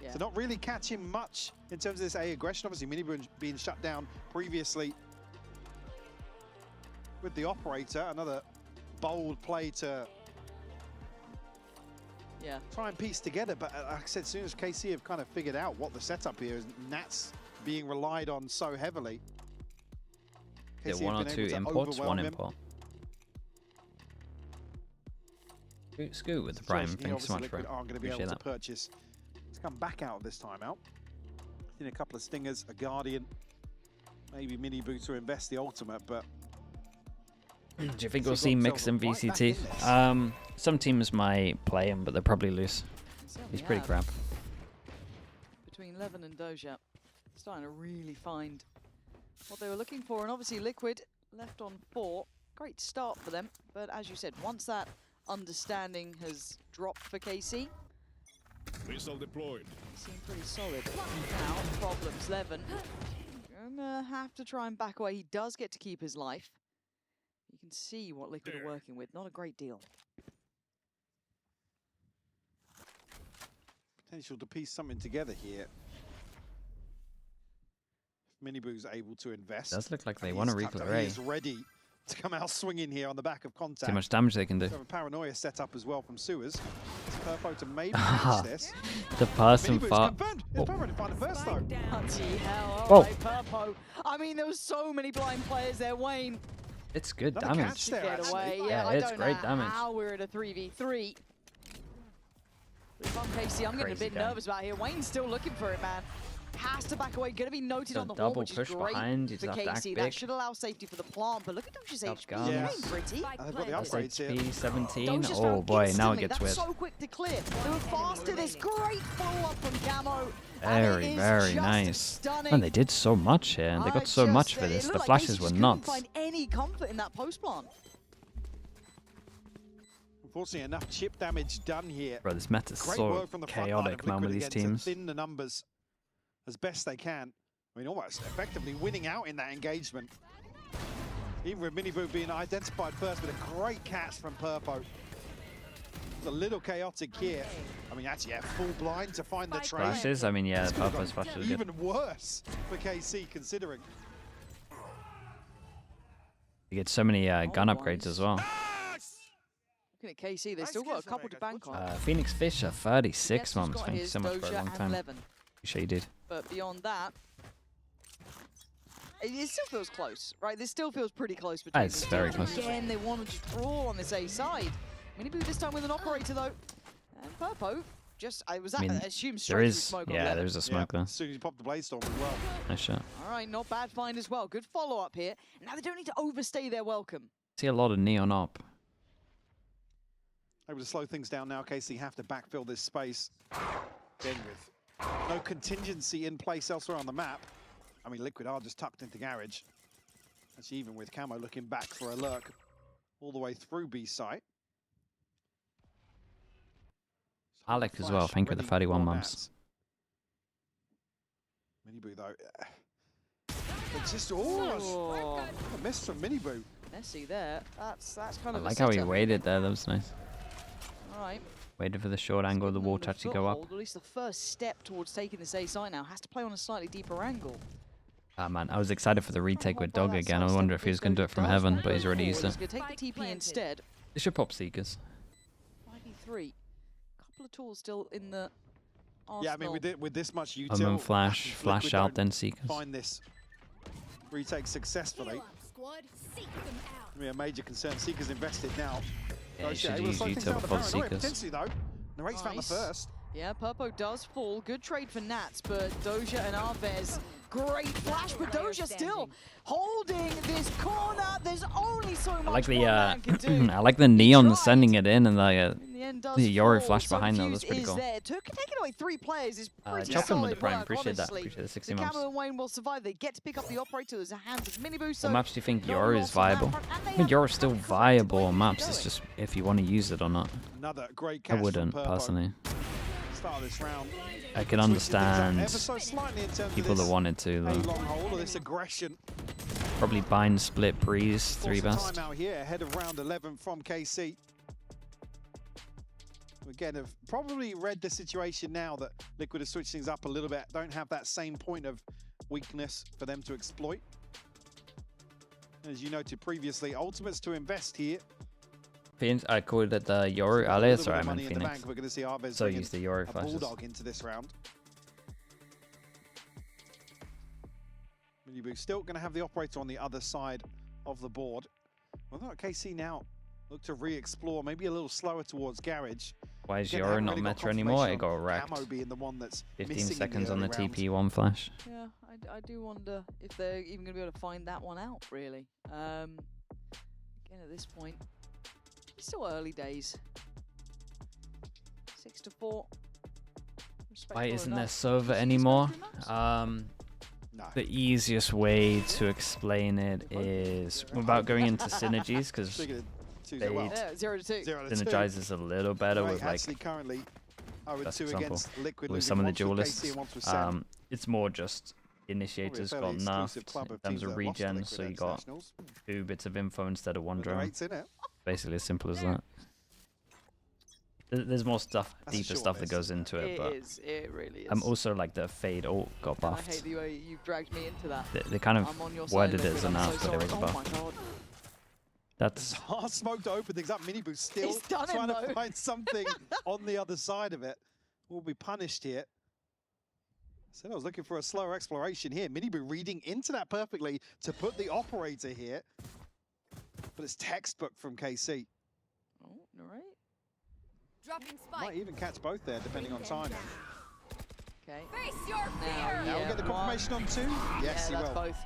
Speaker 3: Yeah.
Speaker 1: So not really catching much in terms of this A aggression. Obviously, Minibu being shut down previously with the operator. Another bold play to try and piece together. But like I said, as soon as KC have kind of figured out what the setup here is, Nats being relied on so heavily.
Speaker 2: Yeah, 1 or 2 imports, 1 import. Scoot with the prime. Thanks so much, bro.
Speaker 1: Aren't going to be able
Speaker 2: Appreciate
Speaker 1: to
Speaker 2: that.
Speaker 1: purchase. Let's come back out of this timeout. Seen a couple of stingers, a guardian, maybe Minibu to invest the ultimate, but.
Speaker 2: Do you think we'll see Mix and VCT? Some teams might play him, but they'll probably lose. He's pretty crap.
Speaker 3: Between Levin and Doja, starting to really find what they were looking for, and obviously Liquid left on 4. Great start for them, but as you said, once that understanding has dropped for KC,
Speaker 5: missile deployed.
Speaker 3: Seem pretty solid. Now, problems, Levin. Gonna have to try and back away. He does get to keep his life. You can see what Liquid are working with. Not a great deal.
Speaker 1: Potential to piece something together here. Minibu's able to invest.
Speaker 2: Does look like they want to reclear A.
Speaker 1: He's ready to come out swinging here on the back of contact.
Speaker 2: Too much damage they can do.
Speaker 1: So a paranoia set up as well from Sewers. It's Purpo to maybe catch this.
Speaker 2: The person fought.
Speaker 1: It's Purpo to find it first though.
Speaker 3: Bloody hell,
Speaker 2: Whoa.
Speaker 3: alright, Purpo. I mean, there was so many blind players there, Wayne.
Speaker 2: It's good
Speaker 1: Another
Speaker 2: damage.
Speaker 1: catch there,
Speaker 3: Get
Speaker 1: actually.
Speaker 3: away.
Speaker 2: Yeah,
Speaker 3: I
Speaker 2: it's
Speaker 3: don't
Speaker 2: great
Speaker 3: know
Speaker 2: damage.
Speaker 3: how we're at a 3v3. If I'm KC, I'm getting a
Speaker 2: Crazy
Speaker 3: bit
Speaker 2: guy.
Speaker 3: nervous about here. Wayne's still looking for it, man. Has to back away. Going to be noted
Speaker 2: So
Speaker 3: on the
Speaker 2: double
Speaker 3: wall, which is
Speaker 2: push
Speaker 3: great
Speaker 2: behind, you
Speaker 3: for
Speaker 2: just have to act
Speaker 3: KC.
Speaker 2: big.
Speaker 3: That should allow safety for the plant, but look at Doja's
Speaker 2: Help
Speaker 3: HP.
Speaker 2: guns.
Speaker 3: He's
Speaker 1: Yeah.
Speaker 3: playing pretty.
Speaker 1: And they've got the upgrades here.
Speaker 2: HP 17.
Speaker 3: Doja's
Speaker 2: Oh
Speaker 3: found
Speaker 2: boy, now
Speaker 3: instantly.
Speaker 2: it gets
Speaker 3: That's
Speaker 2: weird.
Speaker 3: so quick to clear. They were fast to this. Great follow-up from Camo.
Speaker 2: Very, very nice. And they did so much here, and they got so much for this. The flashes were nuts.
Speaker 3: Couldn't find any comfort in that post plant.
Speaker 1: Unfortunately, enough chip damage done here.
Speaker 2: Bro, this meta's
Speaker 1: Great
Speaker 2: so
Speaker 1: work from the front line
Speaker 2: chaotic,
Speaker 1: of
Speaker 2: man, with
Speaker 1: Liquid
Speaker 2: these
Speaker 1: again to
Speaker 2: teams.
Speaker 1: thin the numbers as best they can. I mean, almost effectively winning out in that engagement. Even with Minibu being identified first, with a great catch from Purpo. It's a little chaotic here. I mean, actually, yeah, full blind to find the train.
Speaker 2: Flashes? I mean, yeah,
Speaker 1: This
Speaker 2: the
Speaker 1: could've
Speaker 2: purpose
Speaker 1: gone
Speaker 2: flashes are good.
Speaker 1: even worse for KC, considering.
Speaker 2: You get so many gun upgrades as well.
Speaker 3: Looking at KC, they still got a couple to bank on.
Speaker 2: Phoenix Fisher, 36
Speaker 3: Next who's
Speaker 2: months.
Speaker 3: got
Speaker 2: Thank you
Speaker 3: his,
Speaker 2: so much for a
Speaker 3: Doja
Speaker 2: long
Speaker 3: and
Speaker 2: time.
Speaker 3: Levin.
Speaker 2: Appreciate you did.
Speaker 3: But beyond that, it still feels close, right? This still feels pretty close between
Speaker 2: It's
Speaker 3: the
Speaker 2: very
Speaker 3: two.
Speaker 2: close.
Speaker 3: Again, they want to just brawl on this A side. Minibu this time with an operator though, and Purpo just I assume straight
Speaker 2: there
Speaker 3: through
Speaker 2: is,
Speaker 3: smoke on
Speaker 2: yeah,
Speaker 3: Levin.
Speaker 2: there's a smoke there.
Speaker 1: As soon as you pop the Blade Storm as well.
Speaker 2: Nice shot.
Speaker 3: All right, not bad find as well. Good follow up here. Now they don't need to overstay their welcome.
Speaker 2: See a lot of neon up.
Speaker 1: Able to slow things down now. KC have to backfill this space. Again with no contingency in place elsewhere on the map. I mean, Liquid are just tucked into garage. Actually, even with Camo looking back for a lurk all the way through B site.
Speaker 2: Alec as well, thank you for the 31 months.
Speaker 1: Minibu though. It's just a miss from Minibu.
Speaker 3: Messy there. That's kind
Speaker 2: I
Speaker 3: of.
Speaker 2: like how he waited there, that was nice.
Speaker 3: All right.
Speaker 2: Waited for the short angle of the wall to actually go up.
Speaker 3: At least the first step towards taking this A site now has to play on a slightly deeper angle.
Speaker 2: Ah man, I was excited for the retake with Dog again. I wonder if he was going to do it from heaven, but he's already used it.
Speaker 3: He's going to take the TP instead.
Speaker 2: They should pop Seekers.
Speaker 3: 5v3. Couple of tools still in the arsenal.
Speaker 1: Yeah, I mean, with this much util,
Speaker 2: And then flash
Speaker 1: Liquid
Speaker 2: out,
Speaker 1: don't
Speaker 2: then Seekers.
Speaker 1: find this retake successfully. I mean, a major concern. Seekers invested now.
Speaker 2: Yeah, you should
Speaker 1: able to
Speaker 2: use
Speaker 1: slow things
Speaker 2: util
Speaker 1: down. The
Speaker 2: before the
Speaker 1: paranoia
Speaker 2: Seekers.
Speaker 1: potentially though. Narrate's found the first.
Speaker 3: Yeah, Purpo does fall. Good trade for Nats, but Doja and Arvez, great flash, but Doja still holding this corner. There's only so much
Speaker 2: I like the
Speaker 3: one man can do.
Speaker 2: I like the neon
Speaker 3: tried.
Speaker 2: sending it in, and
Speaker 3: In the end, does
Speaker 2: the Yoru
Speaker 3: fall.
Speaker 2: flash
Speaker 3: So
Speaker 2: behind though.
Speaker 3: Fuse
Speaker 2: That's pretty
Speaker 3: is
Speaker 2: cool.
Speaker 3: there. Taking away 3 players is pretty
Speaker 2: Chop him with
Speaker 3: solid
Speaker 2: the prime.
Speaker 3: work,
Speaker 2: Appreciate that.
Speaker 3: honestly.
Speaker 2: Appreciate the 60
Speaker 3: The
Speaker 2: months.
Speaker 3: Camo and Wayne will survive. They get to pick up the operator. There's a hands of Minibu. So
Speaker 2: What maps do you think
Speaker 3: no
Speaker 2: Yoru
Speaker 3: loss
Speaker 2: is
Speaker 3: on that
Speaker 2: viable?
Speaker 3: front, and they
Speaker 2: I think
Speaker 3: have
Speaker 2: Yoru's still
Speaker 3: correctly
Speaker 2: viable
Speaker 3: where
Speaker 2: on
Speaker 3: they're
Speaker 2: maps.
Speaker 3: going.
Speaker 2: It's just if you want to use it or not.
Speaker 1: Another great
Speaker 2: I
Speaker 1: catch
Speaker 2: wouldn't
Speaker 1: from Purpo.
Speaker 2: personally.
Speaker 1: Start of this round.
Speaker 2: I can
Speaker 1: Switching things up
Speaker 2: understand
Speaker 1: ever so slightly in terms of
Speaker 2: people that
Speaker 1: this
Speaker 2: wanted to.
Speaker 1: A
Speaker 2: Though.
Speaker 1: long hold or this aggression.
Speaker 2: Probably bind, split, breeze, 3
Speaker 1: Force a
Speaker 2: best.
Speaker 1: timeout here ahead of round 11 from KC. Again, have probably read the situation now that Liquid has switched things up a little bit. Don't have that same point of weakness for them to exploit. As you noted previously, ultimates to invest here.
Speaker 2: I called it the Yoru Ale, sorry, I meant Phoenix.
Speaker 1: We're going to see Arvez
Speaker 2: So
Speaker 1: bringing
Speaker 2: use the Yoru
Speaker 1: a
Speaker 2: flashes.
Speaker 1: bulldog into this round. Minibu still going to have the operator on the other side of the board. Well, not KC now. Look to re-explore, maybe a little slower towards Garage.
Speaker 2: Why is
Speaker 1: Again,
Speaker 2: Yoru
Speaker 1: haven't
Speaker 2: not
Speaker 1: really got
Speaker 2: meta anymore? It
Speaker 1: confirmation
Speaker 2: got
Speaker 1: on
Speaker 2: wrecked.
Speaker 1: Camo being the one that's
Speaker 2: 15
Speaker 1: missing in
Speaker 2: seconds on the
Speaker 1: early rounds.
Speaker 2: TP1 flash.
Speaker 3: Yeah, I do wonder if they're even going to be able to find that one out, really. Again, at this point, it's still early days. 6-4.
Speaker 2: Why isn't there
Speaker 3: enough.
Speaker 2: server
Speaker 3: Can you see this
Speaker 2: anymore?
Speaker 3: going through maps?
Speaker 1: No.
Speaker 2: The easiest way to explain it is without going into synergies, because
Speaker 1: Figured it 2-0.
Speaker 2: they
Speaker 1: Well,
Speaker 3: Yeah, 0-2.
Speaker 1: 0-2.
Speaker 2: synergizes a little better
Speaker 1: Right,
Speaker 2: with like
Speaker 1: actually currently 0-2
Speaker 2: best example,
Speaker 1: against Liquid,
Speaker 2: with
Speaker 1: losing
Speaker 2: some of the
Speaker 1: once with
Speaker 2: duelists.
Speaker 1: KC and once with Sen.
Speaker 2: It's more just initiators
Speaker 1: Probably a
Speaker 2: got
Speaker 1: fairly exclusive
Speaker 2: nerfed
Speaker 1: club
Speaker 2: in
Speaker 1: of
Speaker 2: terms
Speaker 1: teams
Speaker 2: of
Speaker 1: that lost to
Speaker 2: regen,
Speaker 1: Liquid
Speaker 2: so
Speaker 1: at
Speaker 2: you got
Speaker 1: Nationals.
Speaker 2: 2 bits of info instead of 1
Speaker 1: But there
Speaker 2: drone.
Speaker 1: eight's in it.
Speaker 2: Basically as simple as that. There's more stuff,
Speaker 1: That's a
Speaker 2: deeper
Speaker 1: short
Speaker 2: stuff that
Speaker 1: list.
Speaker 2: goes into it, but
Speaker 3: It really is.
Speaker 2: also like the fade ult got
Speaker 3: And I hate
Speaker 2: buffed.
Speaker 3: the way you've dragged me into that.
Speaker 2: They kind
Speaker 3: I'm
Speaker 2: of
Speaker 3: on your side,
Speaker 2: worded it
Speaker 3: Liquid,
Speaker 2: as a
Speaker 3: I'm
Speaker 2: nerf,
Speaker 3: so
Speaker 2: but it was a
Speaker 3: sorry. Oh
Speaker 2: buff.
Speaker 3: my god.
Speaker 2: That's
Speaker 1: Hard smoke to open things up. Minibu still
Speaker 3: He's done him,
Speaker 1: trying to
Speaker 3: though.
Speaker 1: find something on the other side of it. Will be punished here. Said I was looking for a slower exploration here. Minibu reading into that perfectly to put the operator here. But it's textbook from KC.
Speaker 3: Oh, all right.
Speaker 4: Dropping
Speaker 1: Might
Speaker 4: spike.
Speaker 1: even catch both there, depending on timing.
Speaker 3: Okay.
Speaker 4: Face your
Speaker 3: Now,
Speaker 4: fear.
Speaker 1: Now we'll get the
Speaker 3: one.
Speaker 1: confirmation on 2. Yes, he
Speaker 3: Yeah, that's
Speaker 1: will.
Speaker 3: both.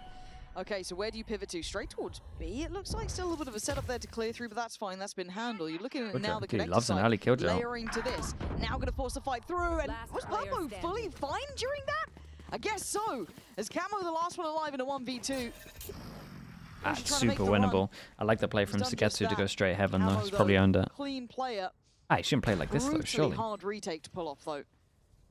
Speaker 3: Okay, so where do you pivot to? Straight towards B? It looks like still a little bit of a setup there to clear through, but that's fine. That's been handled. You're looking at
Speaker 2: Good
Speaker 3: now
Speaker 2: job.
Speaker 3: the
Speaker 2: Dude,
Speaker 3: connector
Speaker 2: loves an
Speaker 3: side,
Speaker 2: early kill job.
Speaker 3: layering to this. Now going to force the fight through, and
Speaker 4: Last
Speaker 3: was
Speaker 4: player
Speaker 3: Purpo fully
Speaker 4: standing.
Speaker 3: fine during that? I guess so. As Camo, the last one alive in a 1v2.
Speaker 2: that's
Speaker 3: trying to make
Speaker 2: super
Speaker 3: the run.
Speaker 2: winnable. I like the play
Speaker 3: He's
Speaker 2: from
Speaker 3: done just
Speaker 2: Sugetsu to go
Speaker 3: that.
Speaker 2: straight heaven though.
Speaker 3: Camo,
Speaker 2: He's probably
Speaker 3: though,
Speaker 2: earned it.
Speaker 3: Clean player.
Speaker 2: Ah, he shouldn't play like this though,
Speaker 3: Brutally
Speaker 2: surely.
Speaker 3: hard retake to pull off, though.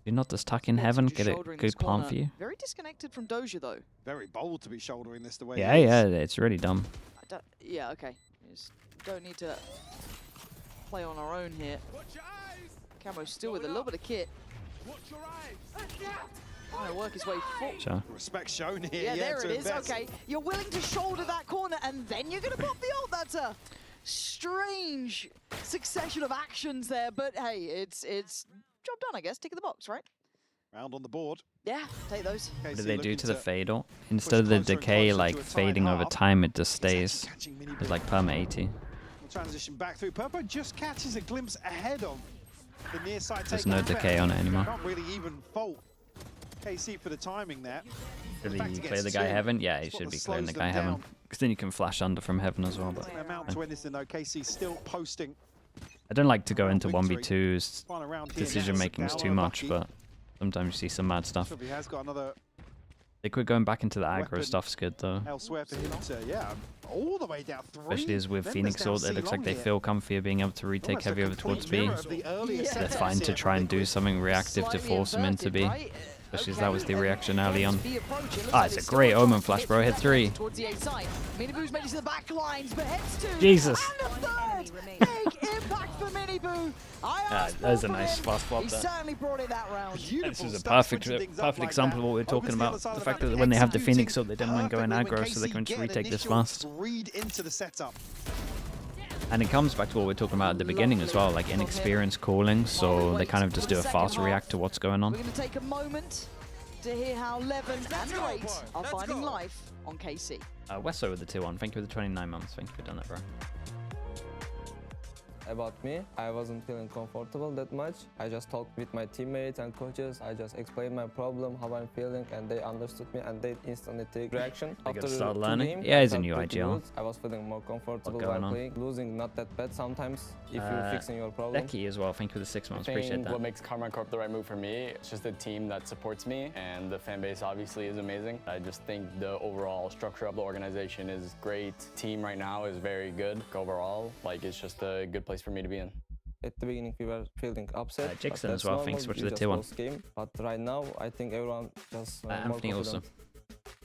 Speaker 2: You're not just tuck in
Speaker 3: Yeah,
Speaker 2: heaven,
Speaker 3: just
Speaker 2: get a
Speaker 3: shouldering this
Speaker 2: good plant
Speaker 3: corner.
Speaker 2: for you.
Speaker 3: Very disconnected from Doja, though.
Speaker 1: Very bold to be shouldering this the way
Speaker 2: Yeah,
Speaker 1: he is.
Speaker 2: yeah, it's really dumb.
Speaker 3: Yeah, okay. Just don't need to play on our own here.
Speaker 5: Watch your eyes.
Speaker 3: Camo's still with a little bit of kit.
Speaker 5: Watch your eyes.
Speaker 3: Trying to work his way forward.
Speaker 2: Sure.
Speaker 1: Respect shown here.
Speaker 3: Yeah, there
Speaker 1: to
Speaker 3: it is.
Speaker 1: invest.
Speaker 3: Okay, you're willing to shoulder that corner, and then you're going to pop the ult. That's a strange succession of actions there, but hey, it's job done, I guess. Tick of the box, right?
Speaker 1: Round on the board.
Speaker 3: Yeah, take those.
Speaker 2: What
Speaker 1: KC
Speaker 2: did they do
Speaker 1: looking
Speaker 2: to the fade ult? Instead of
Speaker 1: closer
Speaker 2: the
Speaker 1: and
Speaker 2: decay
Speaker 1: closer
Speaker 2: like
Speaker 1: to a tied
Speaker 2: fading over
Speaker 1: half.
Speaker 2: time, it just
Speaker 1: He's actually
Speaker 2: stays.
Speaker 1: catching Minibu.
Speaker 2: It's like perma 80.
Speaker 1: We'll transition back through. Purpo just catches a glimpse ahead of the near side.
Speaker 2: There's
Speaker 1: takeout
Speaker 2: no
Speaker 1: effect.
Speaker 2: decay on it anymore.
Speaker 1: Can't really even fault KC for the timing there.
Speaker 2: Should
Speaker 1: The fact
Speaker 2: he
Speaker 1: he
Speaker 2: clear
Speaker 1: gets
Speaker 2: the guy
Speaker 1: two
Speaker 2: heaven? Yeah,
Speaker 1: is
Speaker 2: he
Speaker 1: what
Speaker 2: should
Speaker 1: that
Speaker 2: be clearing the
Speaker 1: slows
Speaker 2: guy
Speaker 1: them
Speaker 2: heaven.
Speaker 1: down.
Speaker 2: Because then you can flash under from heaven as well. But
Speaker 1: Doesn't amount to anything though. KC still posting.
Speaker 2: I don't like to go into
Speaker 1: Victory.
Speaker 2: 1v2s.
Speaker 1: Final round here.
Speaker 2: Decision making is
Speaker 1: Now
Speaker 2: too
Speaker 1: we're
Speaker 2: much,
Speaker 1: lucky.
Speaker 2: but sometimes you see some mad stuff.
Speaker 1: He has got another
Speaker 2: They quit going back into the aggro
Speaker 1: Weapon
Speaker 2: stuff's good though.
Speaker 1: elsewhere for him to, yeah, all the way down 3.
Speaker 2: Especially as with
Speaker 1: members
Speaker 2: Phoenix
Speaker 1: down
Speaker 2: ult, it looks
Speaker 1: C
Speaker 2: like they
Speaker 1: long
Speaker 2: feel comfier being able to retake
Speaker 1: Almost a
Speaker 2: heavy over
Speaker 1: complete
Speaker 2: towards B.
Speaker 1: mirror of the earlier
Speaker 3: Yeah.
Speaker 2: They're
Speaker 1: setups
Speaker 2: fine to
Speaker 1: here
Speaker 2: try
Speaker 1: for
Speaker 2: and do
Speaker 1: Liquid.
Speaker 2: something reactive to
Speaker 3: Slightly
Speaker 2: force them into
Speaker 3: inverted,
Speaker 2: B.
Speaker 3: right?
Speaker 2: Especially as
Speaker 3: Okay,
Speaker 2: that was the
Speaker 3: and
Speaker 2: reaction early
Speaker 3: against
Speaker 2: on.
Speaker 3: B approach, it looks
Speaker 2: Ah,
Speaker 3: like
Speaker 2: it's a
Speaker 3: still
Speaker 2: great
Speaker 3: trying
Speaker 2: omen
Speaker 3: to
Speaker 2: flash,
Speaker 3: hit
Speaker 2: bro.
Speaker 3: the
Speaker 2: Hit
Speaker 3: left
Speaker 2: 3.
Speaker 3: Towards the A side. Minibu's made it to the back lines, but heads 2.
Speaker 2: Jesus.
Speaker 3: And a third.
Speaker 4: remaining.
Speaker 3: Big impact for Minibu.
Speaker 2: That was a nice fast swap
Speaker 3: He
Speaker 2: there.
Speaker 3: certainly brought it that round.
Speaker 1: Beautiful
Speaker 2: This is a
Speaker 1: stuff,
Speaker 2: perfect
Speaker 1: switching things up
Speaker 2: perfect
Speaker 1: like
Speaker 2: example
Speaker 1: that.
Speaker 2: of what we're
Speaker 1: Over
Speaker 2: talking
Speaker 1: to the
Speaker 2: about.
Speaker 1: other side
Speaker 2: The
Speaker 1: of
Speaker 2: fact
Speaker 1: map,
Speaker 2: that when they have the
Speaker 1: executing
Speaker 2: Phoenix ult, they didn't mind going
Speaker 1: perfectly when
Speaker 2: aggro, so they
Speaker 1: KC
Speaker 2: can
Speaker 1: get
Speaker 2: retake this
Speaker 1: initial
Speaker 2: fast.
Speaker 1: read into the setup.
Speaker 2: And it comes back to what we we're talking about at the beginning as well, like inexperienced calling, so they kind of just do a fast react to what's going
Speaker 3: We're
Speaker 2: on.
Speaker 3: going to take a moment to hear how Levin and Rate are finding life on KC.
Speaker 2: Wesso with the 2-1. Thank you for the 29 months. Thank you for doing that, bro.
Speaker 6: about me. I wasn't feeling comfortable that much. I just talked with my teammates and coaches. I just explained my problem, how I'm feeling, and they understood me and they instantly take reaction.
Speaker 2: They gotta
Speaker 6: After
Speaker 2: start
Speaker 6: 2
Speaker 2: learning.
Speaker 6: games,
Speaker 2: Yeah,
Speaker 6: I
Speaker 2: he's a
Speaker 6: felt
Speaker 2: new
Speaker 6: pretty
Speaker 2: IGL.
Speaker 6: good. I was feeling more comfortable
Speaker 2: going
Speaker 6: while
Speaker 2: on?
Speaker 6: playing. Losing not that bad sometimes if you're fixing your problem.
Speaker 2: Becky as well, thank you for the 6 months.
Speaker 7: I
Speaker 2: Appreciate
Speaker 7: think
Speaker 2: that.
Speaker 7: what makes KARMINE Corp the right move for me, it's just a team that supports me, and the fan base obviously is amazing. I just think the overall structure of the organization is great. Team right now is very good overall. Like, it's just a good place for me to be in.
Speaker 6: At the beginning, we were feeling upset. but
Speaker 2: Jackson
Speaker 6: that's
Speaker 2: as well,
Speaker 6: normal.
Speaker 2: thanks so much
Speaker 6: You
Speaker 2: for the
Speaker 6: just
Speaker 2: tier 1.
Speaker 6: lost game. But right now, I think everyone just more
Speaker 2: Anthony also.
Speaker 6: confident.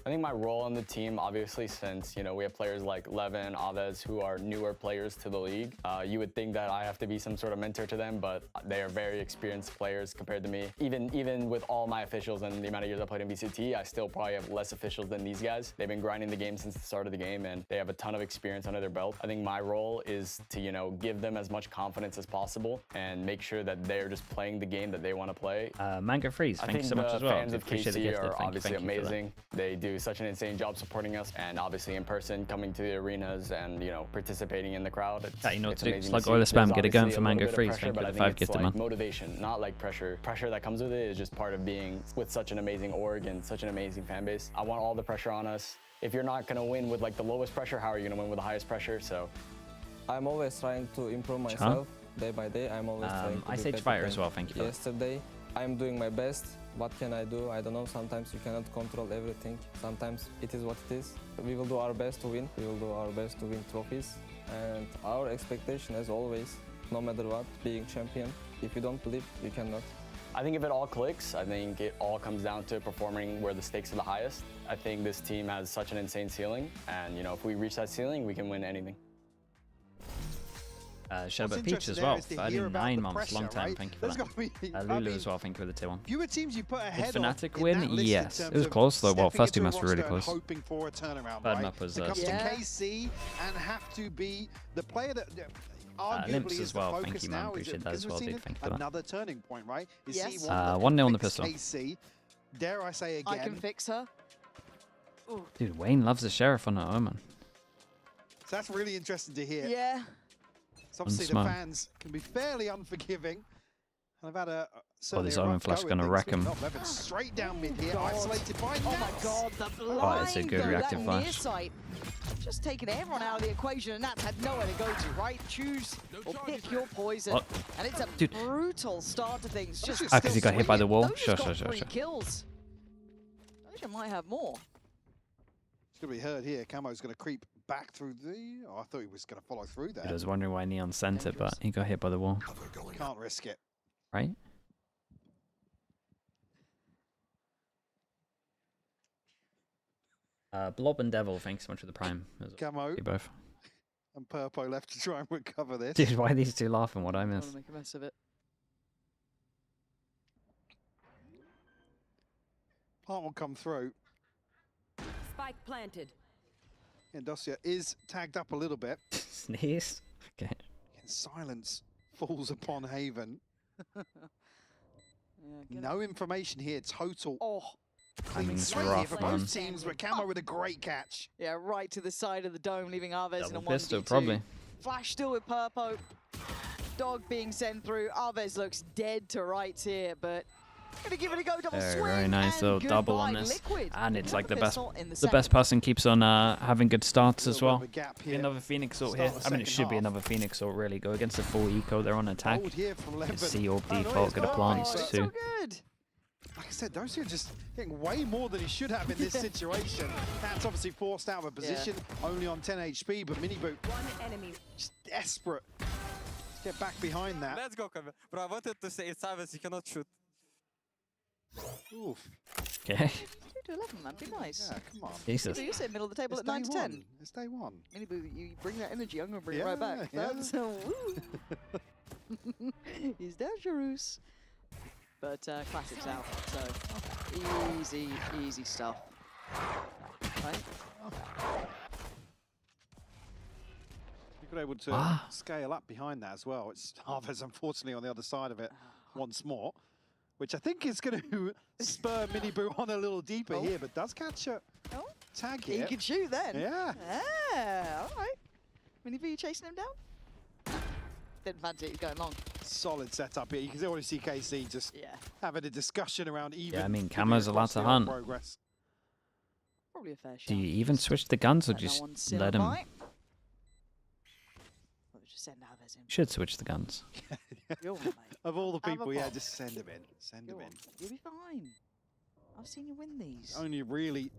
Speaker 7: I think my role on the team, obviously, since, you know, we have players like Levin, Aves, who are newer players to the league, you would think that I have to be some sort of mentor to them, but they are very experienced players compared to me. Even with all my officials and the amount of years I played in VCT, I still probably have less officials than these guys. They've been grinding the game since the start of the game, and they have a ton of experience under their belt. I think my role is to, you know, give them as much confidence as possible and make sure that they're just playing the game that they want to play.
Speaker 2: Mango Freeze, thank you so much as well.
Speaker 7: Fans of
Speaker 2: Appreciate the
Speaker 7: KC
Speaker 2: gift.
Speaker 7: are obviously
Speaker 2: Thank you for that.
Speaker 7: amazing. They do such an insane job supporting us, and obviously in person, coming to the arenas and, you know, participating in the crowd.
Speaker 2: Yeah, you know
Speaker 7: it's
Speaker 2: what to do.
Speaker 7: amazing
Speaker 2: Slug
Speaker 7: see.
Speaker 2: Oil Spam,
Speaker 7: There's
Speaker 2: get it going
Speaker 7: obviously
Speaker 2: for
Speaker 7: a
Speaker 2: Mango
Speaker 7: little bit of
Speaker 2: Freeze.
Speaker 7: pressure,
Speaker 2: Thank you
Speaker 7: but
Speaker 2: for
Speaker 7: I
Speaker 2: the
Speaker 7: think
Speaker 2: 5
Speaker 7: it's
Speaker 2: gifted,
Speaker 7: like
Speaker 2: man.
Speaker 7: motivation, not like pressure. Pressure that comes with it is just part of being with such an amazing org and such an amazing fan base. I want all the pressure on us. If you're not gonna win with like the lowest pressure, how are you gonna win with the highest pressure? So
Speaker 6: I'm always trying to improve myself day by day. I'm always trying to
Speaker 2: Ice
Speaker 6: be
Speaker 2: Age
Speaker 6: better
Speaker 2: Fire
Speaker 6: than
Speaker 2: as well, thank you for that.
Speaker 6: yesterday. I'm doing my best. What can I do? I don't know. Sometimes you cannot control everything. Sometimes it is what it is. We will do our best to win. We will do our best to win trophies. And our expectation, as always, no matter what, being champion. If you don't believe, you cannot.
Speaker 7: I think if it all clicks, I think it all comes down to performing where the stakes are the highest. I think this team has such an insane ceiling, and, you know, if we reach that ceiling, we can win anything.
Speaker 2: Sherbet Peach as well, 39 months, long time, thank you for that. Lulu as well, thank you for the tier 1.
Speaker 1: Fewer teams you put ahead
Speaker 2: Did Fnatic
Speaker 1: of
Speaker 2: win?
Speaker 1: in that list
Speaker 2: Yes.
Speaker 1: in
Speaker 2: It
Speaker 1: terms
Speaker 2: was
Speaker 1: of
Speaker 2: close though. Well,
Speaker 1: stepping
Speaker 2: first two
Speaker 1: into a
Speaker 2: maps were really
Speaker 1: roster and
Speaker 2: close.
Speaker 1: hoping for a turnaround,
Speaker 2: Third
Speaker 1: right?
Speaker 2: map was
Speaker 1: To come to
Speaker 3: Yeah.
Speaker 1: KC and have to be the player that arguably
Speaker 2: Limps
Speaker 1: is
Speaker 2: as
Speaker 1: the
Speaker 2: well, thank
Speaker 1: focus
Speaker 2: you, man.
Speaker 1: now.
Speaker 2: Appreciate that as well, dude. Thank you for that.
Speaker 1: Another turning point, right? Is
Speaker 3: Yes.
Speaker 1: he one that
Speaker 2: 1-0 on the
Speaker 1: fix
Speaker 2: pistol.
Speaker 1: KC? Dare I say
Speaker 3: I can
Speaker 1: again?
Speaker 3: fix her.
Speaker 2: Dude, Wayne loves the Sheriff on her Omen.
Speaker 1: So that's really interesting to hear.
Speaker 3: Yeah.
Speaker 1: So obviously the
Speaker 2: Unsmart.
Speaker 1: fans can be fairly unforgiving. I've had a
Speaker 2: this Omen Flash gonna wreck him.
Speaker 1: Straight down mid here,
Speaker 3: God.
Speaker 1: isolated by
Speaker 3: Oh my
Speaker 1: Nats.
Speaker 3: god, the blind.
Speaker 2: Oh, it's a good
Speaker 3: though,
Speaker 2: reactive
Speaker 3: that
Speaker 2: flash.
Speaker 3: near sight. Just taking everyone out of the equation, and Nats had nowhere to go to, right? Choose or pick your poison.
Speaker 2: What?
Speaker 3: And it's a
Speaker 2: Dude.
Speaker 3: brutal start to things. Just
Speaker 1: Those
Speaker 2: because he got hit by the wall?
Speaker 3: Those
Speaker 2: Sure,
Speaker 3: got
Speaker 2: sure, sure,
Speaker 3: 3
Speaker 2: sure.
Speaker 3: kills. Those might have more.
Speaker 1: It's going to be heard here. Camo's going to creep back through the... Oh, I thought he was going to follow through there.
Speaker 2: I was wondering why Neon sent it, but he got hit by the wall.
Speaker 1: Can't risk it.
Speaker 2: Right? Blob and Devil, thanks so much for the prime.
Speaker 1: Camo
Speaker 2: You both.
Speaker 1: and Purpo left to try and recover this.
Speaker 2: Dude, why are these two laughing? What I
Speaker 3: Trying
Speaker 2: missed?
Speaker 3: to make a mess of it.
Speaker 1: Plant will come through.
Speaker 4: Spike planted.
Speaker 1: And Dosia is tagged up a little bit.
Speaker 2: Sneeze? Okay.
Speaker 1: And silence falls upon Haven.
Speaker 3: Yeah, get
Speaker 1: No information here. Total
Speaker 3: Oh,
Speaker 1: clean
Speaker 2: Timing's
Speaker 1: slate
Speaker 2: rough,
Speaker 1: here for
Speaker 2: man.
Speaker 1: both teams, but Camo with a great catch.
Speaker 3: yeah, right to the side of the dome, leaving Aves in a
Speaker 2: Double
Speaker 3: 1v2.
Speaker 2: pistol, probably.
Speaker 3: Flash still with Purpo. Dog being sent through. Aves looks dead to rights here, but gonna give it a go. Double swing.
Speaker 2: Very nice
Speaker 3: and
Speaker 2: little double on
Speaker 3: goodbye,
Speaker 2: this.
Speaker 3: Liquid.
Speaker 2: And it's like the
Speaker 3: Another
Speaker 2: best
Speaker 3: pistol in
Speaker 2: the
Speaker 3: second.
Speaker 2: best person keeps on having good starts as
Speaker 1: Little
Speaker 2: well.
Speaker 1: bit of a gap here.
Speaker 2: Another Phoenix ult
Speaker 1: Start
Speaker 2: here.
Speaker 1: the
Speaker 2: I mean, it
Speaker 1: second
Speaker 2: should be
Speaker 1: half.
Speaker 2: another Phoenix ult, really. Go against the full eco. They're on attack.
Speaker 1: Hold here from Levin.
Speaker 2: See orb
Speaker 1: Oh, no,
Speaker 2: default,
Speaker 1: it's
Speaker 2: get a
Speaker 1: not.
Speaker 2: plants
Speaker 3: Oh, it's
Speaker 2: too.
Speaker 3: so good.
Speaker 1: Like I said, Dosia just getting way more than he should have in this situation. That's obviously forced out of a position, only on 10 HP, but Miniboot
Speaker 4: One enemy.
Speaker 1: just desperate to get back behind that.
Speaker 5: Let's go, Kevin. Bro, I wanted to say it's Aves, you cannot shoot.
Speaker 1: Oof.
Speaker 2: Okay.
Speaker 3: 2 to 11, man. Be nice.
Speaker 1: Yeah, come on.
Speaker 2: Jesus.
Speaker 3: So you said middle of the table
Speaker 1: It's
Speaker 3: at 9 to
Speaker 1: day
Speaker 3: 10.
Speaker 1: one. It's day one.
Speaker 3: Minibu, you bring that energy, I'm gonna bring it
Speaker 1: Yeah,
Speaker 3: right back.
Speaker 1: yeah.
Speaker 3: That's woo. He's dangerous. But classics out, so easy, easy stuff. Right?
Speaker 1: You've been able to
Speaker 2: Ah.
Speaker 1: scale up behind that as well. It's Harvest, unfortunately, on the other side of it once more, which I think is going to spur Miniboo on a little deeper
Speaker 3: Oh.
Speaker 1: here, but does catch a
Speaker 3: Oh,
Speaker 1: tag
Speaker 3: he
Speaker 1: here.
Speaker 3: can shoot then.
Speaker 1: Yeah.
Speaker 3: Yeah, all right. Minibu, you chasing him down? Didn't fancy it, he's going long.
Speaker 1: Solid setup here. You can already see KC just having a discussion around even.
Speaker 2: Yeah, I mean, Camo's a lot to hunt.
Speaker 1: Progress.
Speaker 3: Probably a fair shot.
Speaker 2: Do you even switch the guns or just let him?
Speaker 3: Send Alves in.
Speaker 2: Should switch the guns.
Speaker 1: Of all the people, yeah, just send him in. Send him in.
Speaker 3: You'll be fine. I've seen you win these.
Speaker 1: Only really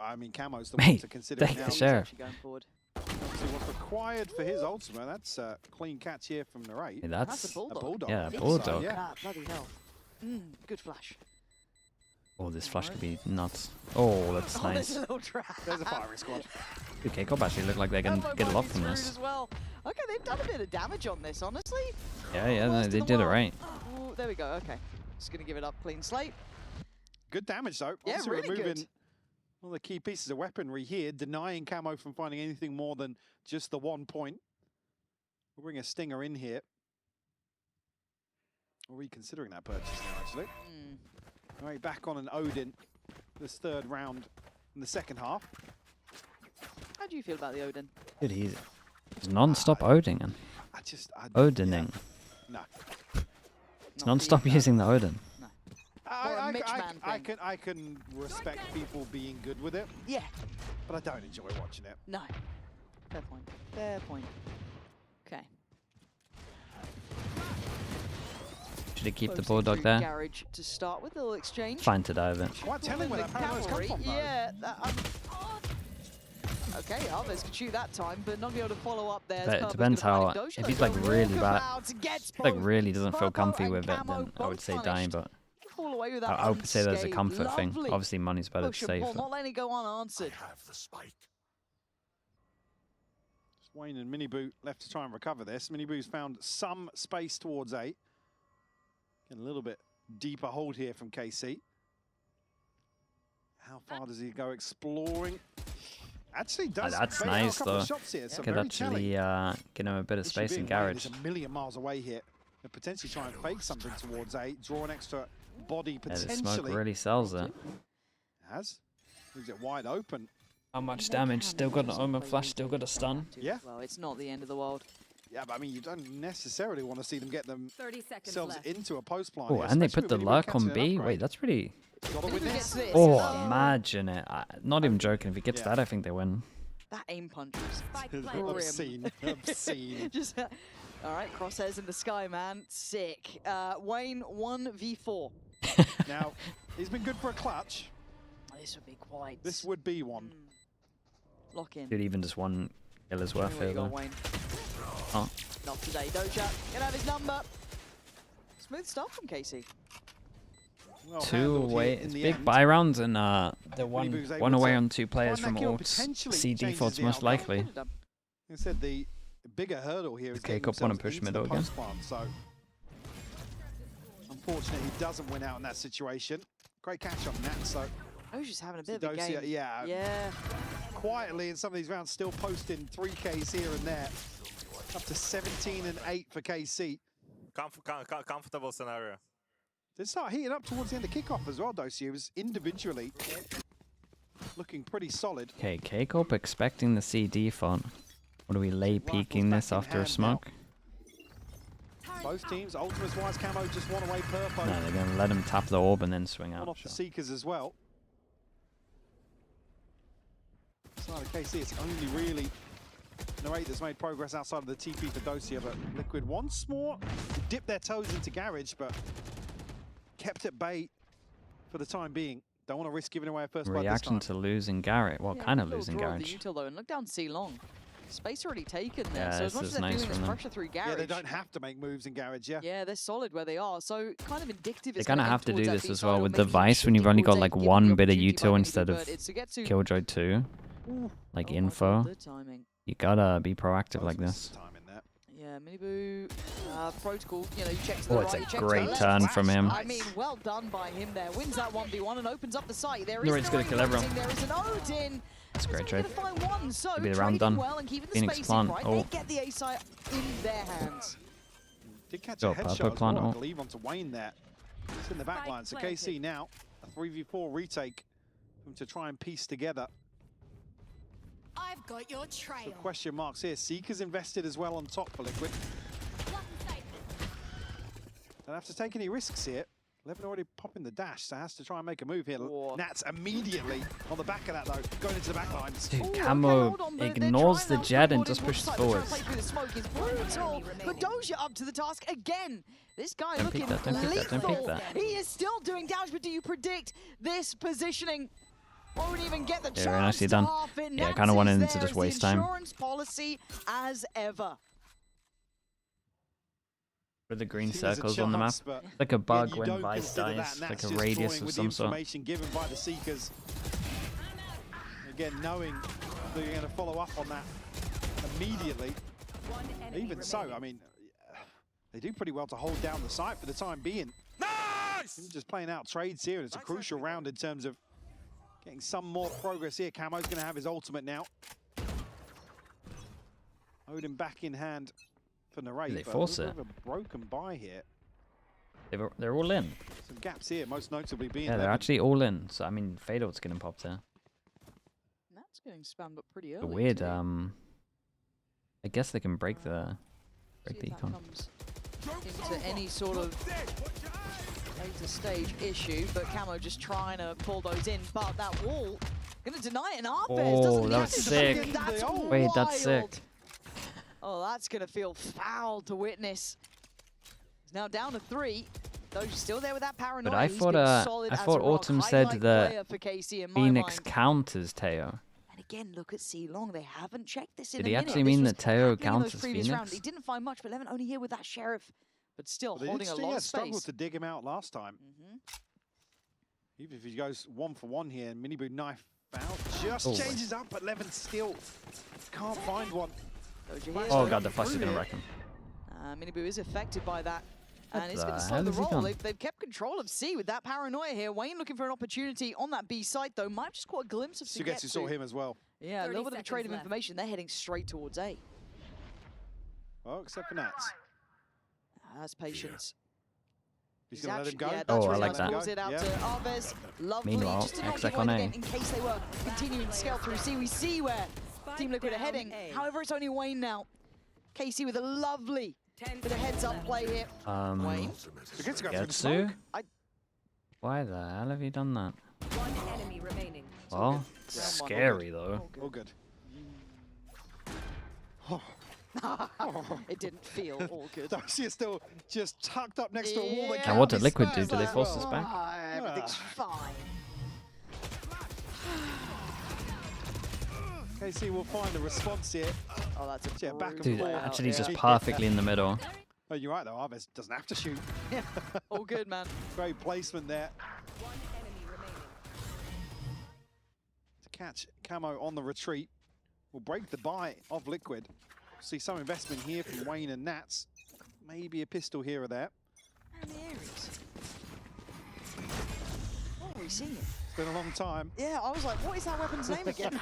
Speaker 1: I mean, Camo's the one to consider
Speaker 2: take
Speaker 1: now.
Speaker 2: the sheriff.
Speaker 3: Going forward.
Speaker 1: Obviously, what's required for his ultimate? That's a clean catch here from the right.
Speaker 2: Hey, that's
Speaker 3: a bulldog.
Speaker 1: A bulldog.
Speaker 2: Yeah, a
Speaker 1: I think
Speaker 2: bulldog.
Speaker 1: So, yeah.
Speaker 3: Ah, bloody hell. Good flash.
Speaker 2: Oh, this flash could be nuts. Oh, that's
Speaker 3: There's
Speaker 2: nice.
Speaker 3: a little trap.
Speaker 1: There's a firing squad.
Speaker 2: Okay, KCORP actually look like they can get a lot from this.
Speaker 3: As well. Okay, they've done a bit of damage on this, honestly.
Speaker 2: Yeah, no,
Speaker 3: Worst
Speaker 2: they
Speaker 3: in the
Speaker 2: did it
Speaker 3: world.
Speaker 2: right.
Speaker 3: Oh, there we go. Okay, just gonna give it up, clean slate.
Speaker 1: Good damage though.
Speaker 3: Yeah,
Speaker 1: Obviously
Speaker 3: really
Speaker 1: removing
Speaker 3: good.
Speaker 1: one of the key pieces of weaponry here, denying Camo from finding anything more than just the 1 point. We'll bring a stinger in here. We're reconsidering that purchase now, actually. All right, back on an Odin this third round in the second half.
Speaker 3: How do you feel about the Odin?
Speaker 2: Dude, he's non-stop Odining. Odining.
Speaker 1: No.
Speaker 2: It's non-stop using the Odin.
Speaker 1: I can respect people being good with it.
Speaker 3: Yeah.
Speaker 1: But I don't enjoy watching it.
Speaker 3: No. Fair point. Fair point. Okay.
Speaker 2: Should he keep the
Speaker 3: Closing
Speaker 2: bulldog
Speaker 3: through
Speaker 2: there?
Speaker 3: Garage to start with, a little exchange.
Speaker 2: Fine to dive in.
Speaker 1: Quite telling where that paranoia's come from, though.
Speaker 3: Yeah. Okay, Alves could shoot that time, but not be able to follow up there.
Speaker 2: But it depends how. If he's like really bad, like really doesn't feel comfy with it, then I would say dying. But
Speaker 3: fall away with that
Speaker 2: I would say there's a
Speaker 3: unscathed.
Speaker 2: comfort thing.
Speaker 3: Lovely.
Speaker 2: Obviously, money's better to
Speaker 3: Push and
Speaker 2: save.
Speaker 3: pull, not letting it go unanswered.
Speaker 1: Wayne and Miniboo left to try and recover this. Miniboo's found some space towards A. Getting a little bit deeper hold here from KC. How far does he go exploring? Actually does.
Speaker 2: That's
Speaker 1: bait out
Speaker 2: nice
Speaker 1: a couple
Speaker 2: though.
Speaker 1: of shots here, so
Speaker 2: Could
Speaker 1: very
Speaker 2: actually get him a bit of
Speaker 1: Issue
Speaker 2: space in
Speaker 1: being Wayne
Speaker 2: garage.
Speaker 1: is a million miles away here. And potentially try and fake something towards A. Draw an extra body
Speaker 2: Yeah,
Speaker 1: potentially.
Speaker 2: the smoke really sells it.
Speaker 1: Has. Leaves it wide open.
Speaker 2: How much damage? Still got an Omen Flash, still got a stun.
Speaker 1: Yeah.
Speaker 3: Well, it's not the end of the world.
Speaker 1: Yeah, but I mean, you don't necessarily want to see them get
Speaker 4: 30 seconds
Speaker 1: themselves
Speaker 4: left.
Speaker 1: into a post plant.
Speaker 2: Oh,
Speaker 1: here,
Speaker 2: and they
Speaker 1: especially
Speaker 2: put the
Speaker 1: with Miniboo
Speaker 2: lurk on
Speaker 1: catching an
Speaker 2: B.
Speaker 1: upgrade.
Speaker 2: Wait, that's pretty.
Speaker 1: Gotta win
Speaker 3: Miniboo
Speaker 1: this.
Speaker 3: gets this.
Speaker 2: Oh, imagine it. Not even joking. If he gets
Speaker 1: Yeah.
Speaker 2: that, I think they win.
Speaker 3: That aim punch was
Speaker 4: Spike
Speaker 1: It's
Speaker 4: planted.
Speaker 1: obscene. Obscene.
Speaker 3: just all right, crosshairs in the sky, man. Sick. Wayne 1v4.
Speaker 1: Now, he's been good for a clutch.
Speaker 3: This would be quite.
Speaker 1: This would be one.
Speaker 3: Lock in.
Speaker 2: Dude, even just one kill is worth
Speaker 3: Here we
Speaker 2: it
Speaker 3: go,
Speaker 2: though.
Speaker 3: Wayne.
Speaker 2: Oh.
Speaker 3: Not today, Doja. Can have his number. Smooth stuff from Casey.
Speaker 1: Well
Speaker 2: Two
Speaker 1: handled
Speaker 2: away.
Speaker 1: here in
Speaker 2: It's
Speaker 1: the
Speaker 2: big
Speaker 1: end.
Speaker 2: buy rounds, and they're
Speaker 1: Miniboo's able
Speaker 2: one away
Speaker 1: to
Speaker 2: on two players
Speaker 1: find
Speaker 2: from
Speaker 1: that kill,
Speaker 2: ults.
Speaker 1: potentially
Speaker 2: C
Speaker 1: changes
Speaker 2: defaults
Speaker 1: the
Speaker 2: most
Speaker 1: outcome.
Speaker 2: likely.
Speaker 3: Could've done.
Speaker 1: I said the bigger hurdle here is
Speaker 2: Okay,
Speaker 1: getting
Speaker 2: Cop wanna
Speaker 1: themselves
Speaker 2: push
Speaker 1: into
Speaker 2: middle
Speaker 1: the
Speaker 2: again.
Speaker 1: post plant, so unfortunately he doesn't win out in that situation. Great catch on that, so
Speaker 3: I was just having a bit of a
Speaker 1: Dosia,
Speaker 3: game.
Speaker 1: yeah,
Speaker 3: Yeah.
Speaker 1: quietly in some of these rounds still posting 3Ks here and there. Up to 17 and 8 for KC.
Speaker 5: Comfortable scenario.
Speaker 1: Did start heating up towards the end of kickoff as well, Dosia. He was individually looking pretty solid.
Speaker 2: Okay, KCORP expecting the C default. What are we lay peeking
Speaker 1: Rifles
Speaker 2: this
Speaker 1: back in
Speaker 2: after a
Speaker 1: hand
Speaker 2: smoke?
Speaker 1: Both teams, ultimates wise, Camo just one away purple.
Speaker 2: No, they're gonna let him tap the orb and then swing
Speaker 1: One
Speaker 2: out.
Speaker 1: off the
Speaker 2: Sure.
Speaker 1: Seekers as well. Side of KC, it's only really Narrate that's made progress outside of the TP for Dosia, but Liquid once more dipped their toes into Garage, but kept at bay for the time being. Don't want to risk giving away a first blood this
Speaker 2: Reaction
Speaker 1: time.
Speaker 2: to losing Garrett. Well,
Speaker 3: Yeah,
Speaker 2: kind of
Speaker 3: little
Speaker 2: losing
Speaker 3: draw of the
Speaker 2: Garage.
Speaker 3: util though, and look down C long. Space already taken there,
Speaker 2: Yeah,
Speaker 3: so as
Speaker 2: this
Speaker 3: much as
Speaker 2: is
Speaker 3: they're
Speaker 2: nice
Speaker 3: doing this
Speaker 2: from them.
Speaker 3: pressure through Garage,
Speaker 1: Yeah, they don't have to make moves in Garage, yeah.
Speaker 3: yeah, they're solid where they are, so kind of indicative.
Speaker 2: They
Speaker 3: it's
Speaker 2: kind of
Speaker 3: gonna
Speaker 2: have
Speaker 3: aim
Speaker 2: to do
Speaker 3: towards that
Speaker 2: this
Speaker 3: B
Speaker 2: as
Speaker 3: side
Speaker 2: well
Speaker 3: or
Speaker 2: with
Speaker 3: maybe
Speaker 2: Device when you've
Speaker 3: shifting
Speaker 2: only got
Speaker 3: towards
Speaker 2: like
Speaker 3: A, given the
Speaker 2: one bit of
Speaker 3: opportunity by
Speaker 2: util
Speaker 3: Miniboo,
Speaker 2: instead of
Speaker 3: but it's to get to-
Speaker 2: Killjoy 2. Like
Speaker 3: Oh my
Speaker 2: info.
Speaker 3: God, the timing.
Speaker 2: You gotta be proactive like
Speaker 1: Ultimates
Speaker 2: this.
Speaker 1: time in there.
Speaker 3: Yeah, Miniboo, protocol, you know, you check to the
Speaker 2: Oh,
Speaker 3: right,
Speaker 2: it's a
Speaker 3: you check
Speaker 2: great
Speaker 3: to the left.
Speaker 2: turn from him.
Speaker 3: I mean, well done by him there. Wins that 1v1 and opens up the site. There is
Speaker 2: Narrate's gonna
Speaker 3: no
Speaker 2: kill everyone.
Speaker 3: There is an Odin.
Speaker 2: That's a great
Speaker 3: He's only
Speaker 2: trade.
Speaker 3: gonna find one, so
Speaker 2: Could be the
Speaker 3: trading
Speaker 2: round done.
Speaker 3: well and keeping the
Speaker 2: Phoenix
Speaker 3: spacing
Speaker 2: plant.
Speaker 3: right.
Speaker 2: Oh.
Speaker 3: They get the A site in their hands.
Speaker 1: Did catch
Speaker 2: Go,
Speaker 1: a headshot
Speaker 2: Purple
Speaker 1: as well,
Speaker 2: plant
Speaker 1: I
Speaker 2: ult.
Speaker 1: believe, onto Wayne there. It's in the back
Speaker 4: Spike
Speaker 1: line, so
Speaker 4: planted.
Speaker 1: KC now, a 3v4 retake for them to try and piece together.
Speaker 8: I've got your trail.
Speaker 1: So question marks here. Seekers invested as well on top for Liquid. Don't have to take any risks here. Levin already popping the dash, so has to try and make a move here.
Speaker 3: Whoa.
Speaker 1: Nats immediately on the back of that though, going into the back lines.
Speaker 2: Dude,
Speaker 3: Ooh,
Speaker 2: Camo
Speaker 3: hold on, but they're
Speaker 2: ignores the
Speaker 3: trying
Speaker 2: jet
Speaker 3: out
Speaker 2: and just pushes forward.
Speaker 3: Play through the smoke is brutal, but Doja up to the task again. This guy
Speaker 2: Don't
Speaker 3: looking
Speaker 2: peek that, don't peek that, don't peek
Speaker 3: lethal.
Speaker 2: that.
Speaker 3: He is still doing damage, but do you predict this positioning? Won't even get the
Speaker 2: Yeah,
Speaker 3: chance
Speaker 2: nicely
Speaker 3: to
Speaker 2: done.
Speaker 3: half it.
Speaker 2: Yeah, I
Speaker 3: Nats
Speaker 2: kinda wanted
Speaker 3: is
Speaker 2: him
Speaker 3: there
Speaker 2: to just
Speaker 3: as the
Speaker 2: waste time.
Speaker 3: Insurance policy as ever.
Speaker 2: With the green
Speaker 1: See, there's a
Speaker 2: circles on the map.
Speaker 1: chance, but
Speaker 2: Like a bug
Speaker 1: again, you
Speaker 2: when
Speaker 1: don't
Speaker 2: Vice
Speaker 1: consider
Speaker 2: dies,
Speaker 1: that.
Speaker 2: like
Speaker 1: Nats
Speaker 2: a
Speaker 1: just
Speaker 2: radius
Speaker 1: drawing
Speaker 2: of
Speaker 1: with
Speaker 2: some
Speaker 1: the
Speaker 2: sort.
Speaker 1: information given by the Seekers. Again, knowing that you're going to follow up on that immediately. Even so, I mean, they do pretty well to hold down the site for the time being.
Speaker 5: Nice!
Speaker 1: Just playing out trades here, and it's a crucial round in terms of getting some more progress here. Camo's going to have his ultimate now. Odin back in hand for Narrate.
Speaker 2: They
Speaker 1: but
Speaker 2: force
Speaker 1: a
Speaker 2: it.
Speaker 1: little bit of a broken buy here.
Speaker 2: They're all in.
Speaker 1: Some gaps here, most notably being
Speaker 2: Yeah, they're
Speaker 1: Levin.
Speaker 2: actually all in. So I mean, Fadel's getting popped there.
Speaker 3: That's getting spammed up pretty early.
Speaker 2: Weird.
Speaker 3: too.
Speaker 2: I guess they can break the
Speaker 3: See if that
Speaker 2: econ.
Speaker 3: comes into any sort of later stage issue, but Camo just trying to pull those in, but that wall gonna deny it, and Arpez
Speaker 2: Oh,
Speaker 3: doesn't
Speaker 2: that
Speaker 3: get
Speaker 2: was
Speaker 3: it.
Speaker 2: sick.
Speaker 3: That's
Speaker 2: Wait, that's
Speaker 3: wild.
Speaker 2: sick.
Speaker 3: Oh, that's gonna feel foul to witness. He's now down to 3. Though he's still there with that paranoia.
Speaker 2: But I
Speaker 3: He's
Speaker 2: thought,
Speaker 3: been solid
Speaker 2: I
Speaker 3: as a
Speaker 2: thought
Speaker 3: rock.
Speaker 2: Autumn said
Speaker 3: Highlight
Speaker 2: that
Speaker 3: player for KC in my
Speaker 2: Phoenix
Speaker 3: mind.
Speaker 2: counters Teo.
Speaker 3: And again, look at C-Long. They haven't checked this in
Speaker 2: Did
Speaker 3: a
Speaker 2: he
Speaker 3: minute.
Speaker 2: actually
Speaker 3: This
Speaker 2: mean
Speaker 3: was
Speaker 2: that Teo
Speaker 3: happening in
Speaker 2: counts
Speaker 3: those
Speaker 2: as
Speaker 3: previous rounds.
Speaker 2: Phoenix?
Speaker 3: He didn't find much, but Levin only here with that Sheriff. But still
Speaker 1: But
Speaker 3: holding a lot of
Speaker 1: struggled
Speaker 3: space.
Speaker 1: to dig him out last time. Even if he goes 1-for-1 here, and Minibu knife out, just
Speaker 2: Oh.
Speaker 1: changes up, but Levin still can't find one.
Speaker 3: Doja
Speaker 1: Oh,
Speaker 3: here,
Speaker 2: Oh
Speaker 3: so
Speaker 2: god, the flash is
Speaker 1: through
Speaker 2: gonna
Speaker 1: here.
Speaker 2: wreck him.
Speaker 3: Minibu is affected by that.
Speaker 2: What
Speaker 3: And it's
Speaker 2: the
Speaker 3: going to slow
Speaker 2: hell
Speaker 3: the
Speaker 2: has he
Speaker 3: roll.
Speaker 2: done?
Speaker 3: They've kept control of C with that paranoia here. Wayne looking for an opportunity on that B site, though. Might have just caught a glimpse of
Speaker 1: Sugetsu saw him as well.
Speaker 3: Yeah, a
Speaker 4: 30
Speaker 3: little bit of a trade of
Speaker 4: seconds left.
Speaker 3: information. They're heading straight towards A.
Speaker 1: Oh, except for Nats.
Speaker 3: That's patience.
Speaker 1: He's going to let him go.
Speaker 3: Yeah, that's
Speaker 2: Oh, I
Speaker 3: really
Speaker 2: like
Speaker 3: nice.
Speaker 2: that.
Speaker 3: Pulls it out
Speaker 1: Yeah.
Speaker 3: to Arvez. Lovely.
Speaker 2: Meanwhile,
Speaker 3: just to not
Speaker 2: exec
Speaker 3: give
Speaker 2: on
Speaker 3: away the
Speaker 2: A.
Speaker 3: game in case they were continuing to scale through C. We see where Team Liquid are
Speaker 4: down
Speaker 3: heading.
Speaker 4: A.
Speaker 3: However, it's only Wayne now. KC with a lovely
Speaker 4: 10
Speaker 3: bit of heads-up play here. Wayne.
Speaker 1: Sugetsu go through the
Speaker 2: Getsu?
Speaker 1: smoke.
Speaker 2: Why the hell have you done that?
Speaker 4: One enemy remaining.
Speaker 2: Well,
Speaker 3: Round one, all
Speaker 2: scary though.
Speaker 1: All good.
Speaker 3: It didn't feel all good.
Speaker 1: Darcy is still just tucked up next to a wall. that
Speaker 3: Yeah.
Speaker 1: can't
Speaker 2: Now what
Speaker 1: be
Speaker 2: did Liquid do?
Speaker 1: smashed.
Speaker 2: Do they
Speaker 1: Like,
Speaker 2: force us back?
Speaker 3: Everything's fine.
Speaker 1: KC will find a response here.
Speaker 3: Oh, that's a
Speaker 1: Yeah, back and
Speaker 2: Dude,
Speaker 1: forth.
Speaker 2: actually just
Speaker 1: Yeah.
Speaker 2: perfectly in the middle.
Speaker 1: Oh, you're right though. Arvez doesn't have to shoot.
Speaker 3: all good, man.
Speaker 1: Great placement there
Speaker 4: One enemy remaining.
Speaker 1: to catch Camo on the retreat. Will break the buy of Liquid. See some investment here from Wayne and Nats. Maybe a pistol here or there.
Speaker 3: And the Ares. What are we seeing?
Speaker 1: It's been a long time.
Speaker 3: Yeah, I was like, what is that weapon's name again?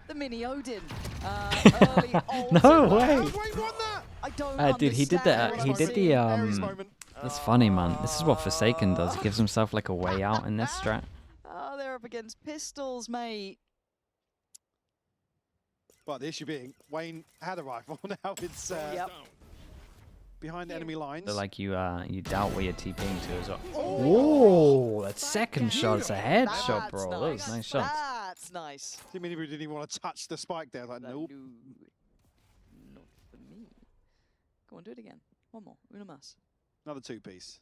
Speaker 3: The Mini Odin. Early
Speaker 2: No
Speaker 3: ultimate.
Speaker 2: way.
Speaker 1: Wayne won that!
Speaker 3: I don't
Speaker 2: Dude, he did that.
Speaker 3: understand
Speaker 2: He
Speaker 3: what
Speaker 2: did
Speaker 3: I'm
Speaker 2: the
Speaker 3: seeing.
Speaker 1: Ares moment.
Speaker 2: That's funny, man. This is what Forsaken does. He gives himself like a way out in this strat.
Speaker 3: Oh, they're up against pistols, mate.
Speaker 1: But the issue being, Wayne had a rifle. Now it's
Speaker 3: Yep.
Speaker 1: behind enemy lines.
Speaker 2: So like you doubt where you're TPing to as well. Oh, that second shot's a headshot,
Speaker 3: That's
Speaker 2: bro. That was nice shots.
Speaker 3: That's nice.
Speaker 1: Too many people didn't even want to touch the spike there. Like, nope.
Speaker 3: No, not for me. Go on, do it again. One more. Una mas.
Speaker 1: Another two-piece.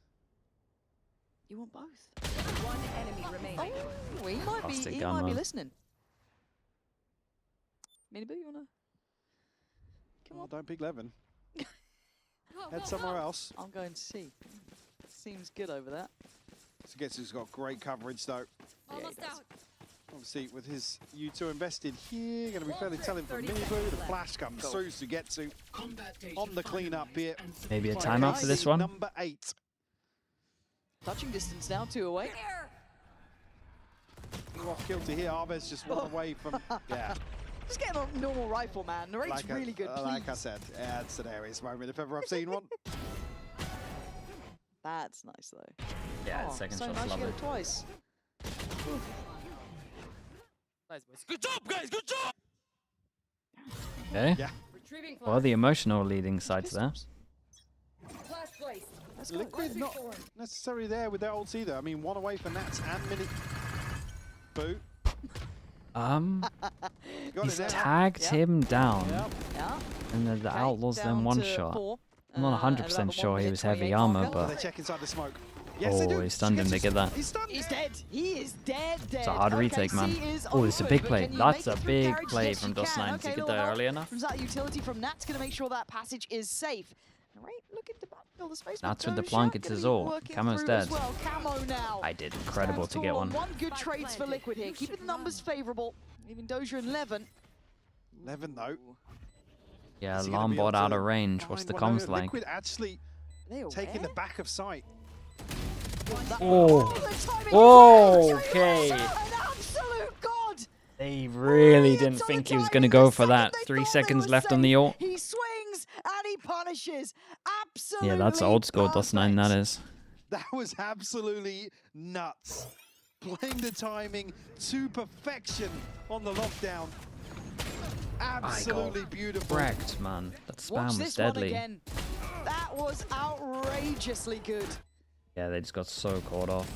Speaker 3: You want both?
Speaker 4: One enemy remaining.
Speaker 3: Oh, he might
Speaker 2: Plastic
Speaker 3: be. He
Speaker 2: gun,
Speaker 3: might be
Speaker 2: man.
Speaker 3: listening. Minibu, you wanna? Come
Speaker 1: Oh,
Speaker 3: on.
Speaker 1: don't pick Levin. Head somewhere else.
Speaker 3: I'm going to see. Seems good over there.
Speaker 1: Sugetsu's got great coverage though.
Speaker 4: Almost out.
Speaker 1: Obviously, with his U2 invested here, going to be fairly telling for Minibu. The flash comes through. Sugetsu on the cleanup here.
Speaker 2: Maybe a
Speaker 1: Like
Speaker 2: timeout for this one.
Speaker 1: Number 8.
Speaker 3: Touching distance now, 2 away.
Speaker 1: Off kilter here. Arvez just one away from. Yeah.
Speaker 3: Just get a normal rifle, man. Narrate's
Speaker 1: Like
Speaker 3: really good,
Speaker 1: like I
Speaker 3: please.
Speaker 1: said, yeah, it's an Ares moment if ever I've seen one.
Speaker 3: That's nice, though.
Speaker 2: Yeah,
Speaker 3: Oh,
Speaker 2: second
Speaker 3: so
Speaker 2: shot's
Speaker 3: nice you
Speaker 2: lovely.
Speaker 3: get it twice.
Speaker 5: Good job, guys. Good job.
Speaker 2: Okay.
Speaker 1: Yeah.
Speaker 4: Retrieving
Speaker 2: Well, the emotional leading sides there.
Speaker 4: Flash plate.
Speaker 3: Let's go.
Speaker 1: Liquid not necessarily there with their ults either. I mean, one away for Nats and Mini. Boo.
Speaker 2: He's tagged him down,
Speaker 3: Yeah.
Speaker 2: and then the
Speaker 3: Okay,
Speaker 2: Outlaws then
Speaker 3: down
Speaker 2: one
Speaker 3: to
Speaker 2: shot.
Speaker 3: 4.
Speaker 2: I'm not 100% sure he was heavy armor,
Speaker 1: They
Speaker 2: but
Speaker 1: check inside the smoke. Yes, they do.
Speaker 2: he stunned him to get that.
Speaker 1: He's stunned.
Speaker 3: He's dead. He is dead.
Speaker 2: It's a hard retake, man. Oh, it's a big play. That's a big play from Dust9 to get there early enough.
Speaker 3: From that utility from Nat's going to make sure that passage is safe. Right, looking to backfill the space.
Speaker 2: Nats with the blankets is all. Camo's dead.
Speaker 3: Well. Camo now.
Speaker 2: I did incredible to get one.
Speaker 3: One good trades for Liquid here. Keeping the numbers favorable. Even Doja in 11.
Speaker 1: 11 though.
Speaker 2: Yeah,
Speaker 1: Is he gonna
Speaker 2: alarm
Speaker 1: be able
Speaker 2: bot out
Speaker 1: to
Speaker 2: of range. What's the
Speaker 1: find one?
Speaker 2: comms
Speaker 1: No,
Speaker 2: like?
Speaker 1: Liquid actually taking the back of sight.
Speaker 2: Oh.
Speaker 3: The timing
Speaker 2: Oh,
Speaker 3: is
Speaker 2: okay.
Speaker 3: an absolute god.
Speaker 2: They really didn't
Speaker 3: Brilliant on
Speaker 2: think
Speaker 3: the
Speaker 2: he was
Speaker 3: timing.
Speaker 2: going to go
Speaker 3: The
Speaker 2: for
Speaker 3: second
Speaker 2: that.
Speaker 3: they
Speaker 2: 3
Speaker 3: thought they
Speaker 2: seconds
Speaker 3: were
Speaker 2: left on the
Speaker 3: safe,
Speaker 2: ult.
Speaker 3: He swings and he punishes. Absolutely.
Speaker 2: Yeah, that's old school Dust9, that is.
Speaker 1: That was absolutely nuts. Playing the timing to perfection on the lockdown. Absolutely beautiful.
Speaker 2: Wrecked, man. That
Speaker 3: Watch
Speaker 2: spam was
Speaker 3: this one
Speaker 2: deadly.
Speaker 3: again. That was outrageously good.
Speaker 2: Yeah, they just got so caught off.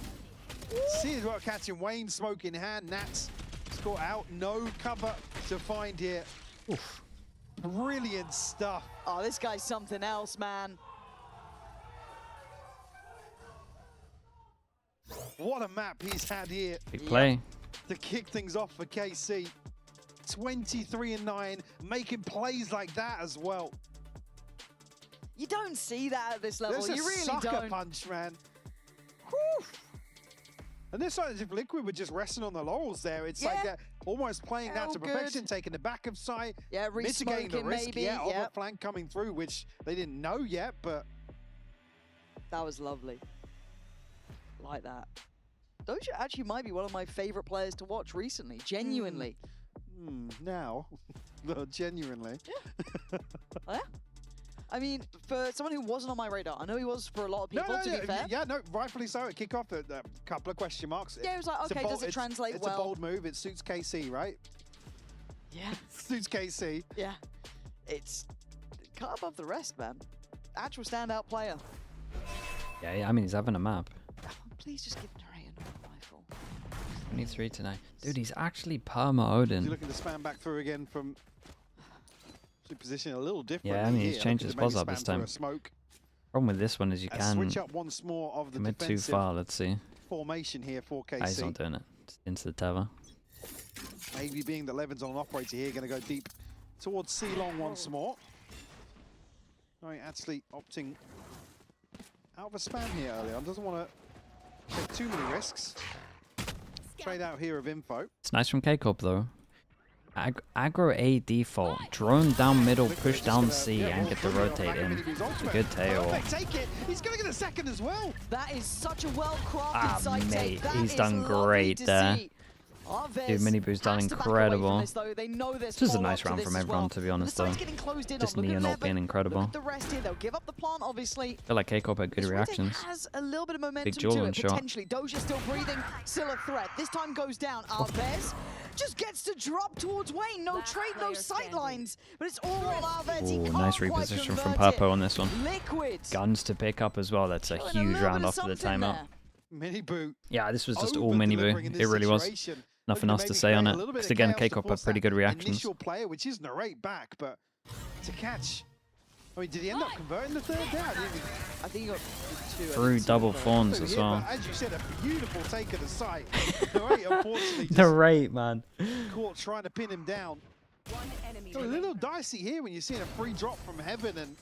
Speaker 1: See as well, catching Wayne, smoke in hand. Nats score out. No cover to find here. Oof. Brilliant stuff.
Speaker 3: Oh, this guy's something else, man.
Speaker 1: What a map he's had here
Speaker 2: Big play.
Speaker 1: to kick things off for KC. 23-9, making plays like that as well.
Speaker 3: You don't see that at this level.
Speaker 1: There's a
Speaker 3: You really
Speaker 1: sucker
Speaker 3: don't.
Speaker 1: punch, man. Whew. And this side, as if Liquid were just resting on the laurels there. It's like they're almost playing that
Speaker 3: All
Speaker 1: to
Speaker 3: good.
Speaker 1: perfection, taking the back of sight,
Speaker 3: Yeah,
Speaker 1: mitigating the
Speaker 3: re-smoking
Speaker 1: risk,
Speaker 3: maybe.
Speaker 1: of a
Speaker 3: Yep.
Speaker 1: flank coming through, which they didn't know yet, but
Speaker 3: That was lovely. Like that. Doja actually might be one of my favorite players to watch recently, genuinely.
Speaker 1: now, no, genuinely.
Speaker 3: Oh, yeah? I mean, for someone who wasn't on my radar, I know he was for a lot of people, to be fair.
Speaker 1: Yeah, no, rightfully so. At kickoff, a couple of question marks.
Speaker 3: Yeah, it was like,
Speaker 1: It's a
Speaker 3: okay,
Speaker 1: bold-
Speaker 3: does it translate
Speaker 1: it's
Speaker 3: well?
Speaker 1: a bold move. It suits KC, right?
Speaker 3: Yeah,
Speaker 1: Suits KC.
Speaker 3: yeah. It's cut above the rest, man. Actual standout player.
Speaker 2: Yeah, I mean, he's having a map.
Speaker 3: Please just give Narray a rifle.
Speaker 2: 23 tonight. Dude, he's actually perma Odin.
Speaker 1: You're looking to spam back through again from position a little different.
Speaker 2: Yeah, I mean, he's
Speaker 1: here.
Speaker 2: changed
Speaker 1: Looking
Speaker 2: his
Speaker 1: to maybe
Speaker 2: pos up this
Speaker 1: spam through
Speaker 2: time.
Speaker 1: a Smoke.
Speaker 2: Problem with this one is you
Speaker 1: And
Speaker 2: can
Speaker 1: switch up once more of the
Speaker 2: commit too
Speaker 1: defensive
Speaker 2: far. Let's see.
Speaker 1: formation here for
Speaker 2: Ah, he's not
Speaker 1: KC.
Speaker 2: doing it. Just into the tether.
Speaker 1: Maybe being that Levin's on an operator here, going to go deep towards C-Long once more. Right, actually opting out of a spam here early on. Doesn't want to take too many risks. Trade out here of info.
Speaker 2: It's nice from KCOP though. Aggro A default. Drone down middle, push down C, and get the rotate in. It's a good tail.
Speaker 1: Perfect, take it. He's going to get a second as well.
Speaker 3: That is such a well-crafted side
Speaker 2: mate,
Speaker 3: take. That
Speaker 2: he's
Speaker 3: is
Speaker 2: done
Speaker 3: lovely
Speaker 2: great
Speaker 3: to
Speaker 2: there.
Speaker 3: see. Arvez
Speaker 2: Dude, Mini Boo's done
Speaker 3: has to back away from
Speaker 2: incredible.
Speaker 3: this, though. They know there's
Speaker 2: This is a
Speaker 3: follow-up
Speaker 2: nice
Speaker 3: to
Speaker 2: round
Speaker 3: this
Speaker 2: from
Speaker 3: as
Speaker 2: everyone,
Speaker 3: well.
Speaker 2: to be honest,
Speaker 3: The
Speaker 2: though.
Speaker 3: side's getting closed in
Speaker 2: Just
Speaker 3: on. Look at
Speaker 2: Neon ult
Speaker 3: Levin.
Speaker 2: being incredible.
Speaker 3: Look at the rest here. They'll give up the plant, obviously.
Speaker 2: I feel like KCOP had good
Speaker 3: This retake
Speaker 2: reactions.
Speaker 3: has a little bit of momentum
Speaker 2: Jewel
Speaker 3: to
Speaker 2: on
Speaker 3: it,
Speaker 2: shot.
Speaker 3: potentially. Doja still breathing, still a threat. This time goes down. Arvez just gets to drop towards Wayne. No
Speaker 4: Last
Speaker 3: trade, no
Speaker 4: player
Speaker 3: sight
Speaker 4: standing.
Speaker 3: lines. But it's all on Arvez. He
Speaker 2: Ooh,
Speaker 3: can't
Speaker 2: nice
Speaker 3: quite
Speaker 2: reposition from
Speaker 3: convert it.
Speaker 2: Purpo on this one.
Speaker 3: Liquid.
Speaker 2: Guns to pick up as well. That's a
Speaker 3: Showing
Speaker 2: huge
Speaker 3: little
Speaker 2: round
Speaker 3: bit
Speaker 2: off of the
Speaker 3: something
Speaker 2: timeout.
Speaker 3: there.
Speaker 1: Mini Boot.
Speaker 2: Yeah, this was just all Mini Boo.
Speaker 1: over-delivering in
Speaker 2: It
Speaker 1: this
Speaker 2: really was.
Speaker 1: situation.
Speaker 2: Nothing
Speaker 1: Looking
Speaker 2: else
Speaker 1: to
Speaker 2: to
Speaker 1: maybe
Speaker 2: say on
Speaker 1: create
Speaker 2: it.
Speaker 1: a little bit
Speaker 2: Because
Speaker 1: of
Speaker 2: again,
Speaker 1: chaos to
Speaker 2: KCOP had
Speaker 1: force
Speaker 2: pretty
Speaker 1: that
Speaker 2: good reactions.
Speaker 1: Initial player, which is Narrate back, but to catch. I mean, did he end up converting the third down?
Speaker 3: I think he got two.
Speaker 2: Through double fawns as well.
Speaker 1: As you said, a beautiful take of the site. Narrate, unfortunately,
Speaker 2: The
Speaker 1: just
Speaker 2: rate, man.
Speaker 1: caught trying to pin him down.
Speaker 4: One enemy
Speaker 1: So a
Speaker 4: remaining.
Speaker 1: little dicey here when you're seeing a free drop from heaven, and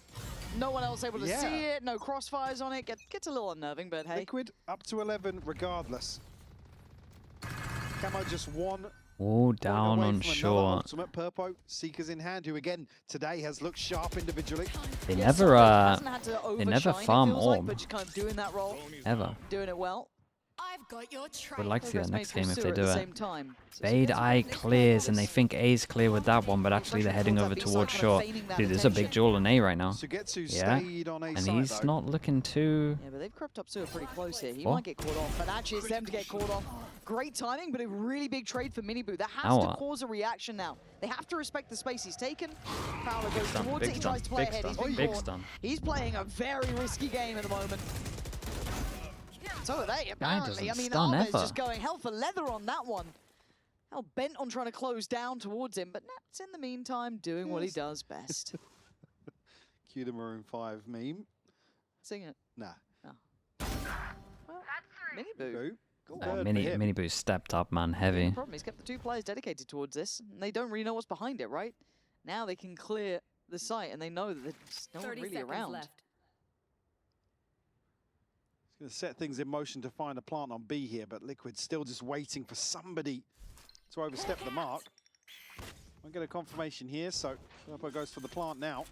Speaker 3: No one else able to
Speaker 1: Yeah.
Speaker 3: see it. No crossfires on it. Gets a little unnerving, but hey.
Speaker 1: Liquid up to 11 regardless. Camo just one
Speaker 2: Oh,
Speaker 1: point
Speaker 2: down
Speaker 1: away
Speaker 2: on
Speaker 1: from another
Speaker 2: short.
Speaker 1: ultimate. Purpo, Seekers in hand, who again today has looked sharp individually.
Speaker 2: They
Speaker 3: Yeah,
Speaker 2: never,
Speaker 3: Sofia hasn't had to
Speaker 2: they never
Speaker 3: overshine, it
Speaker 2: farm
Speaker 3: feels like,
Speaker 2: orb.
Speaker 3: but just kind of doing that role,
Speaker 2: ever.
Speaker 3: doing it well.
Speaker 4: I've got your trail.
Speaker 2: Would like to see that next game if they do it.
Speaker 3: Time.
Speaker 2: Fade eye clears, and they think A's clear with that one, but actually they're heading over towards short. Dude, there's a big duel on A right now. Yeah, and he's not looking too...
Speaker 3: Yeah, but they've crept up Suga pretty close here. He might get caught off, but actually it's them to get caught off. Great timing, but a really big trade for Miniboo. That has to cause a reaction now. They have to respect the space he's taken. Prowler goes towards it, he tries to play ahead. He's been caught. He's playing a very risky game at the moment. So are they, apparently. I mean, Arve's just going hell for leather on that one. Hell bent on trying to close down towards him, but Nats in the meantime doing what he does best.
Speaker 1: Cue the Maroon 5 meme.
Speaker 3: Sing it.
Speaker 1: Nah.
Speaker 3: Oh. Well, Miniboo.
Speaker 2: Miniboo stepped up, man, heavy.
Speaker 3: The problem, he's kept the 2 players dedicated towards this, and they don't really know what's behind it, right? Now they can clear the site, and they know that there's no one really around.
Speaker 4: Left.
Speaker 1: Going to set things in motion to find a plant on B here, but Liquid still just waiting for somebody to overstep the mark. I'll get a confirmation here, so Purple goes for the plant now.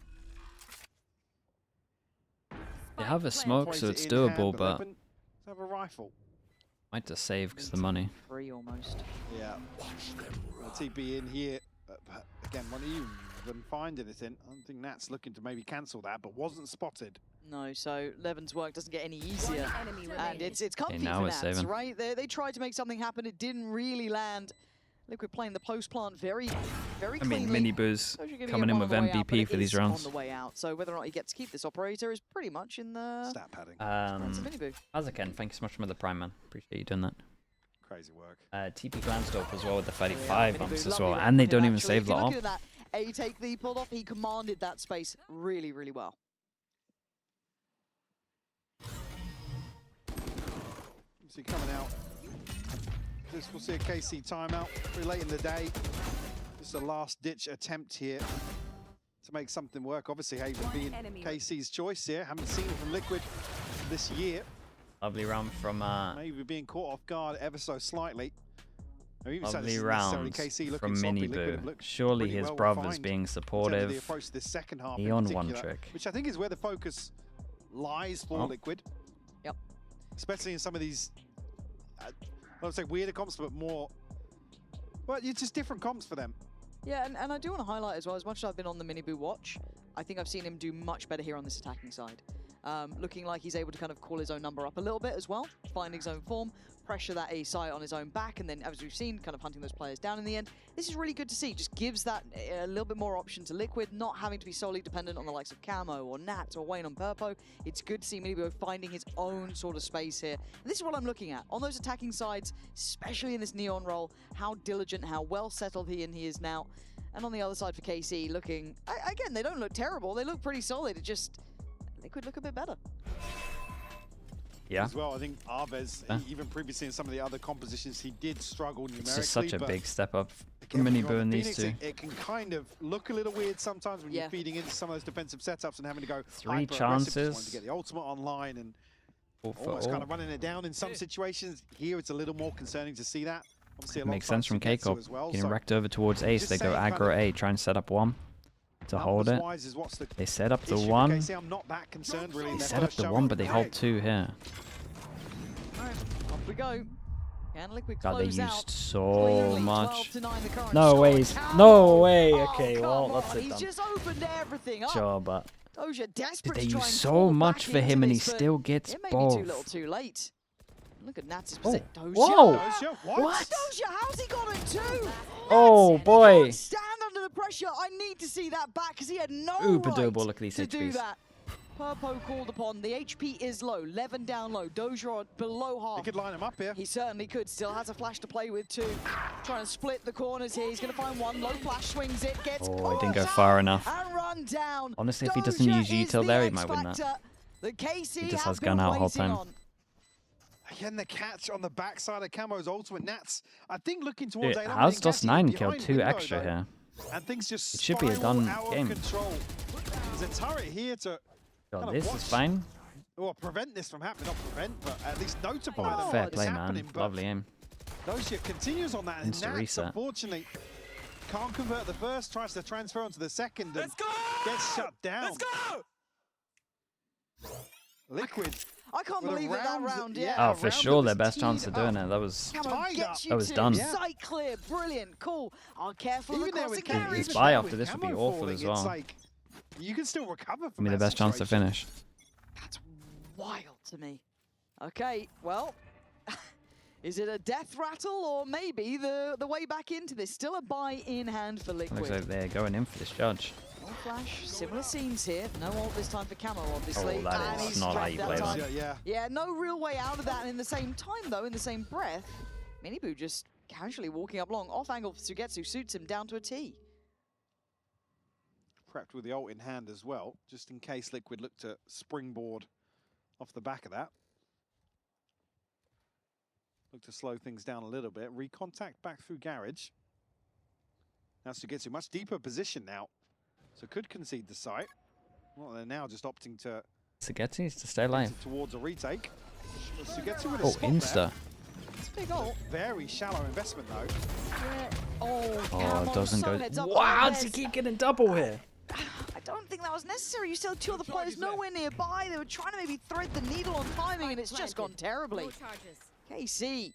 Speaker 2: They have a smoke, so it's doable, but
Speaker 1: have a rifle.
Speaker 2: might just save because the money.
Speaker 3: Free almost.
Speaker 1: Yeah. TP in here. Again, one of you didn't find anything. I don't think Nat's looking to maybe cancel that, but wasn't spotted.
Speaker 3: No, so Levin's work doesn't get any easier, and it's comfy
Speaker 2: now
Speaker 3: for
Speaker 2: it's
Speaker 3: Nats,
Speaker 2: saving.
Speaker 3: right? They tried to make something happen, it didn't really land. Liquid playing the post plant very
Speaker 2: I
Speaker 3: cleanly.
Speaker 2: mean, Miniboo's coming in with MVP for these rounds.
Speaker 3: On the way out, so whether or not he gets to keep this operator is pretty much in the
Speaker 1: stat padding.
Speaker 3: Miniboo.
Speaker 2: Azaken, thank you so much for the prime, man. Appreciate you doing that.
Speaker 1: Crazy work.
Speaker 2: TP glanced up as well with the 35 bumps as well, and they don't even save the op.
Speaker 3: Look at that A take that he pulled off. He commanded that space really, really well.
Speaker 1: See coming out. This we'll see a KC timeout. Pretty late in the day. Just a last-ditch attempt here to make something work. Obviously, Haven being KC's choice here. Haven't seen it from Liquid this year.
Speaker 2: Lovely round from
Speaker 1: maybe being caught off guard ever so slightly.
Speaker 2: Lovely round from Miniboo. Surely his brother's being supportive.
Speaker 1: The approach to this second half
Speaker 2: he on one trick,
Speaker 1: which I think is where the focus lies for Liquid.
Speaker 3: Yep.
Speaker 1: Especially in some of these, I don't say weirder comps, but more. Well, it's just different comps for them.
Speaker 3: Yeah, and I do want to highlight as well. As much as I've been on the Miniboo watch, I think I've seen him do much better here on this attacking side. Looking like he's able to kind of call his own number up a little bit as well, finding his own form, pressure that A site on his own back, and then, as we've seen, kind of hunting those players down in the end. This is really good to see. Just gives that a little bit more option to Liquid, not having to be solely dependent on the likes of Camo or Nat or Wayne on Purpo. It's good to see Miniboo finding his own sort of space here. And this is what I'm looking at. On those attacking sides, especially in this Neon role, how diligent, how well settled he is now. And on the other side for KC, looking, again, they don't look terrible. They look pretty solid. It just, Liquid look a bit better.
Speaker 1: Yeah. As well, I think Arvez, even previously in some of the other compositions, he did struggle numerically.
Speaker 2: It's just such a big step up from Miniboo and these two.
Speaker 1: It can kind of look a little weird sometimes when you're feeding into some of those defensive setups and having to go
Speaker 2: 3 chances
Speaker 1: to get the ultimate online and almost kind of running it down in some situations. Here, it's a little more concerning to see that. Obviously,
Speaker 2: makes sense from KARMINE. Well, getting wrecked over towards Ace. They go aggro A, try and set up one to hold it. They set up the one. They set up the one, but they hold 2 here.
Speaker 3: Alright, off we go. Can Liquid
Speaker 2: God, they
Speaker 3: close out?
Speaker 2: used so much.
Speaker 3: 12-9 the current
Speaker 2: No
Speaker 3: score.
Speaker 2: ways.
Speaker 3: Can
Speaker 2: No
Speaker 3: they?
Speaker 2: way.
Speaker 3: Oh,
Speaker 2: Okay, well,
Speaker 3: come
Speaker 2: that's
Speaker 3: on.
Speaker 2: it
Speaker 3: He's
Speaker 2: done.
Speaker 3: just opened everything up.
Speaker 2: Sure, but
Speaker 3: Doja desperate
Speaker 2: they
Speaker 3: to try
Speaker 2: use
Speaker 3: and
Speaker 2: so
Speaker 3: fall
Speaker 2: much
Speaker 3: back
Speaker 2: for
Speaker 3: into
Speaker 2: him and he
Speaker 3: this, but
Speaker 2: still gets
Speaker 3: it may be
Speaker 2: both.
Speaker 3: too little too late. Look at Nats' position.
Speaker 2: Whoa! What?
Speaker 3: Doja, how's he got it too?
Speaker 2: Oh boy!
Speaker 3: Stand under the pressure. I need to see that back because he had no
Speaker 2: Uber
Speaker 3: right
Speaker 2: double, look at these
Speaker 3: to do
Speaker 2: HPs.
Speaker 3: that. Purpo called upon. The HP is low. Levin down low. Doja below half.
Speaker 1: He could line him up here.
Speaker 3: He certainly could. Still has a flash to play with too. Trying to split the corners here. He's going to find one. Low flash swings it. Gets
Speaker 2: it didn't go far enough.
Speaker 3: And run down.
Speaker 2: Honestly, if he doesn't use util there, he might win that.
Speaker 3: The KC
Speaker 2: He just has gun out the whole time.
Speaker 1: Again, the catch on the backside of Camo's ultimate. Nats, I think, looking towards
Speaker 2: Dude, how's Dust 9 killed 2 extra here?
Speaker 1: And things just
Speaker 2: it should be a done game.
Speaker 1: There's a turret here to
Speaker 2: God, this is fine.
Speaker 1: Or prevent this from happening. Not prevent, but at least notify them
Speaker 2: fair
Speaker 1: that
Speaker 2: play,
Speaker 1: it's
Speaker 2: man.
Speaker 1: happening.
Speaker 2: Lovely aim.
Speaker 1: Doja continues on that, and
Speaker 2: Insta
Speaker 1: Nats,
Speaker 2: reset.
Speaker 1: unfortunately, can't convert the first, tries to transfer onto the second, and
Speaker 5: Let's go!
Speaker 1: gets shut down.
Speaker 5: Let's go!
Speaker 1: Liquid
Speaker 3: I can't
Speaker 1: Well, the
Speaker 3: believe that
Speaker 1: round-
Speaker 3: round,
Speaker 1: yeah.
Speaker 3: yeah.
Speaker 2: Oh, for
Speaker 1: round
Speaker 2: sure,
Speaker 1: that
Speaker 2: their
Speaker 1: was
Speaker 2: best chance
Speaker 1: teed
Speaker 2: of doing
Speaker 1: up.
Speaker 2: it. That was
Speaker 3: Come on,
Speaker 1: Tied
Speaker 3: get
Speaker 1: up.
Speaker 3: you
Speaker 2: That was
Speaker 3: two.
Speaker 2: done.
Speaker 3: Sight clear, brilliant, cool. Oh, careful of the
Speaker 1: Even there
Speaker 3: crossing
Speaker 1: with
Speaker 3: carry.
Speaker 2: His
Speaker 1: even
Speaker 2: buy
Speaker 1: there
Speaker 2: after
Speaker 1: with
Speaker 2: this would be
Speaker 1: camo
Speaker 2: awful
Speaker 1: falling,
Speaker 2: as well.
Speaker 1: It's like, you can still recover
Speaker 2: Give
Speaker 1: from
Speaker 2: me the
Speaker 1: that
Speaker 2: best chance to
Speaker 1: situation.
Speaker 2: finish.
Speaker 3: That's wild to me. Okay, well, is it a death rattle or maybe the way back into this? Still a buy in hand for Liquid.
Speaker 2: Looks like they're going in for this judge.
Speaker 3: No flash, similar scenes here. No ult this time for Camo, obviously.
Speaker 2: Oh, that
Speaker 3: And
Speaker 2: is
Speaker 3: he's
Speaker 2: not how
Speaker 3: dropped
Speaker 2: you
Speaker 3: that
Speaker 2: play
Speaker 3: time.
Speaker 2: that.
Speaker 1: Yeah.
Speaker 3: Yeah, no real way out of that. And in the same time, though, in the same breath, Miniboo just casually walking up long. Off angle for Sugetsu suits him down to a T.
Speaker 1: Prepped with the ult in hand as well, just in case Liquid look to springboard off the back of that. Look to slow things down a little bit. Recontact back through garage. Now Sugetsu, much deeper position now. So could concede the site. Well, they're now just opting to
Speaker 2: Sliggy needs to stay alive.
Speaker 1: towards a retake. Sugetsu with a
Speaker 2: Oh,
Speaker 1: spot
Speaker 2: Insta.
Speaker 1: there.
Speaker 3: It's a big ult.
Speaker 1: Very shallow investment though.
Speaker 3: Yeah. Oh,
Speaker 2: Oh,
Speaker 3: Camo
Speaker 2: it doesn't
Speaker 3: so
Speaker 2: go.
Speaker 3: heads up.
Speaker 2: Wow,
Speaker 3: Oh,
Speaker 2: does he
Speaker 3: there's-
Speaker 2: keep getting double here?
Speaker 3: I don't think that was necessary. You still had two other players nowhere nearby. They were trying to maybe thread the needle on timing, and it's just gone terribly.
Speaker 4: No charges.
Speaker 3: KC,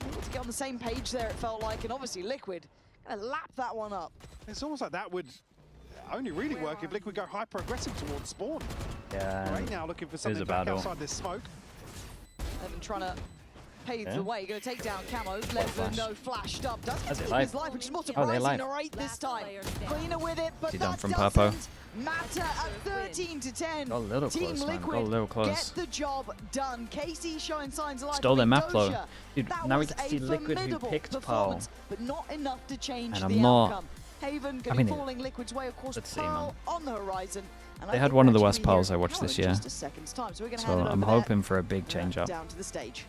Speaker 3: able to get on the same page there, it felt like, and obviously Liquid gonna lap that one up.
Speaker 1: It's almost like that would only really work if Liquid go hyper aggressive towards spawn.
Speaker 2: Yeah.
Speaker 1: Right now looking for something
Speaker 2: a
Speaker 1: back
Speaker 2: battle.
Speaker 1: outside this smoke.
Speaker 3: Evan trying to pave
Speaker 2: Yeah.
Speaker 3: the way, gonna take down Camo. Leather,
Speaker 2: flash.
Speaker 3: no flashed up. Does
Speaker 2: Are
Speaker 3: get
Speaker 2: they
Speaker 3: to keep
Speaker 2: live?
Speaker 3: his life, which is more
Speaker 2: Oh, they're
Speaker 3: surprising.
Speaker 2: live.
Speaker 3: Narrate this
Speaker 4: Last
Speaker 3: time.
Speaker 4: player standing.
Speaker 3: Cleaner with it, but
Speaker 2: He done
Speaker 3: that
Speaker 2: from
Speaker 3: doesn't
Speaker 2: Purple.
Speaker 3: matter at 13 to 10.
Speaker 2: Got a little
Speaker 3: Team
Speaker 2: close, man.
Speaker 3: Liquid
Speaker 2: Got a little
Speaker 3: get
Speaker 2: close.
Speaker 3: the job done. KC showing signs of life.
Speaker 2: Stole their map though.
Speaker 3: Doja,
Speaker 2: Dude,
Speaker 3: that
Speaker 2: now we
Speaker 3: was
Speaker 2: get to
Speaker 3: a
Speaker 2: see Liquid who
Speaker 3: formidable
Speaker 2: picked Pearl.
Speaker 3: performance, but not enough to change
Speaker 2: And
Speaker 3: the
Speaker 2: I'm not-
Speaker 3: outcome. Haven gonna
Speaker 2: I
Speaker 3: be
Speaker 2: mean,
Speaker 3: falling Liquid's way, of course.
Speaker 2: let's see,
Speaker 3: Pearl
Speaker 2: man.
Speaker 3: on the horizon. And I
Speaker 2: They had
Speaker 3: think
Speaker 2: one of the
Speaker 3: we're
Speaker 2: worst
Speaker 3: actually
Speaker 2: Pearls I
Speaker 3: hearing
Speaker 2: watched
Speaker 3: Pearl
Speaker 2: this
Speaker 3: in
Speaker 2: year.
Speaker 3: just a second's time. So we're gonna
Speaker 2: So
Speaker 3: hand it
Speaker 2: I'm
Speaker 3: over there
Speaker 2: hoping for a big
Speaker 3: and
Speaker 2: change up.
Speaker 3: down to the stage.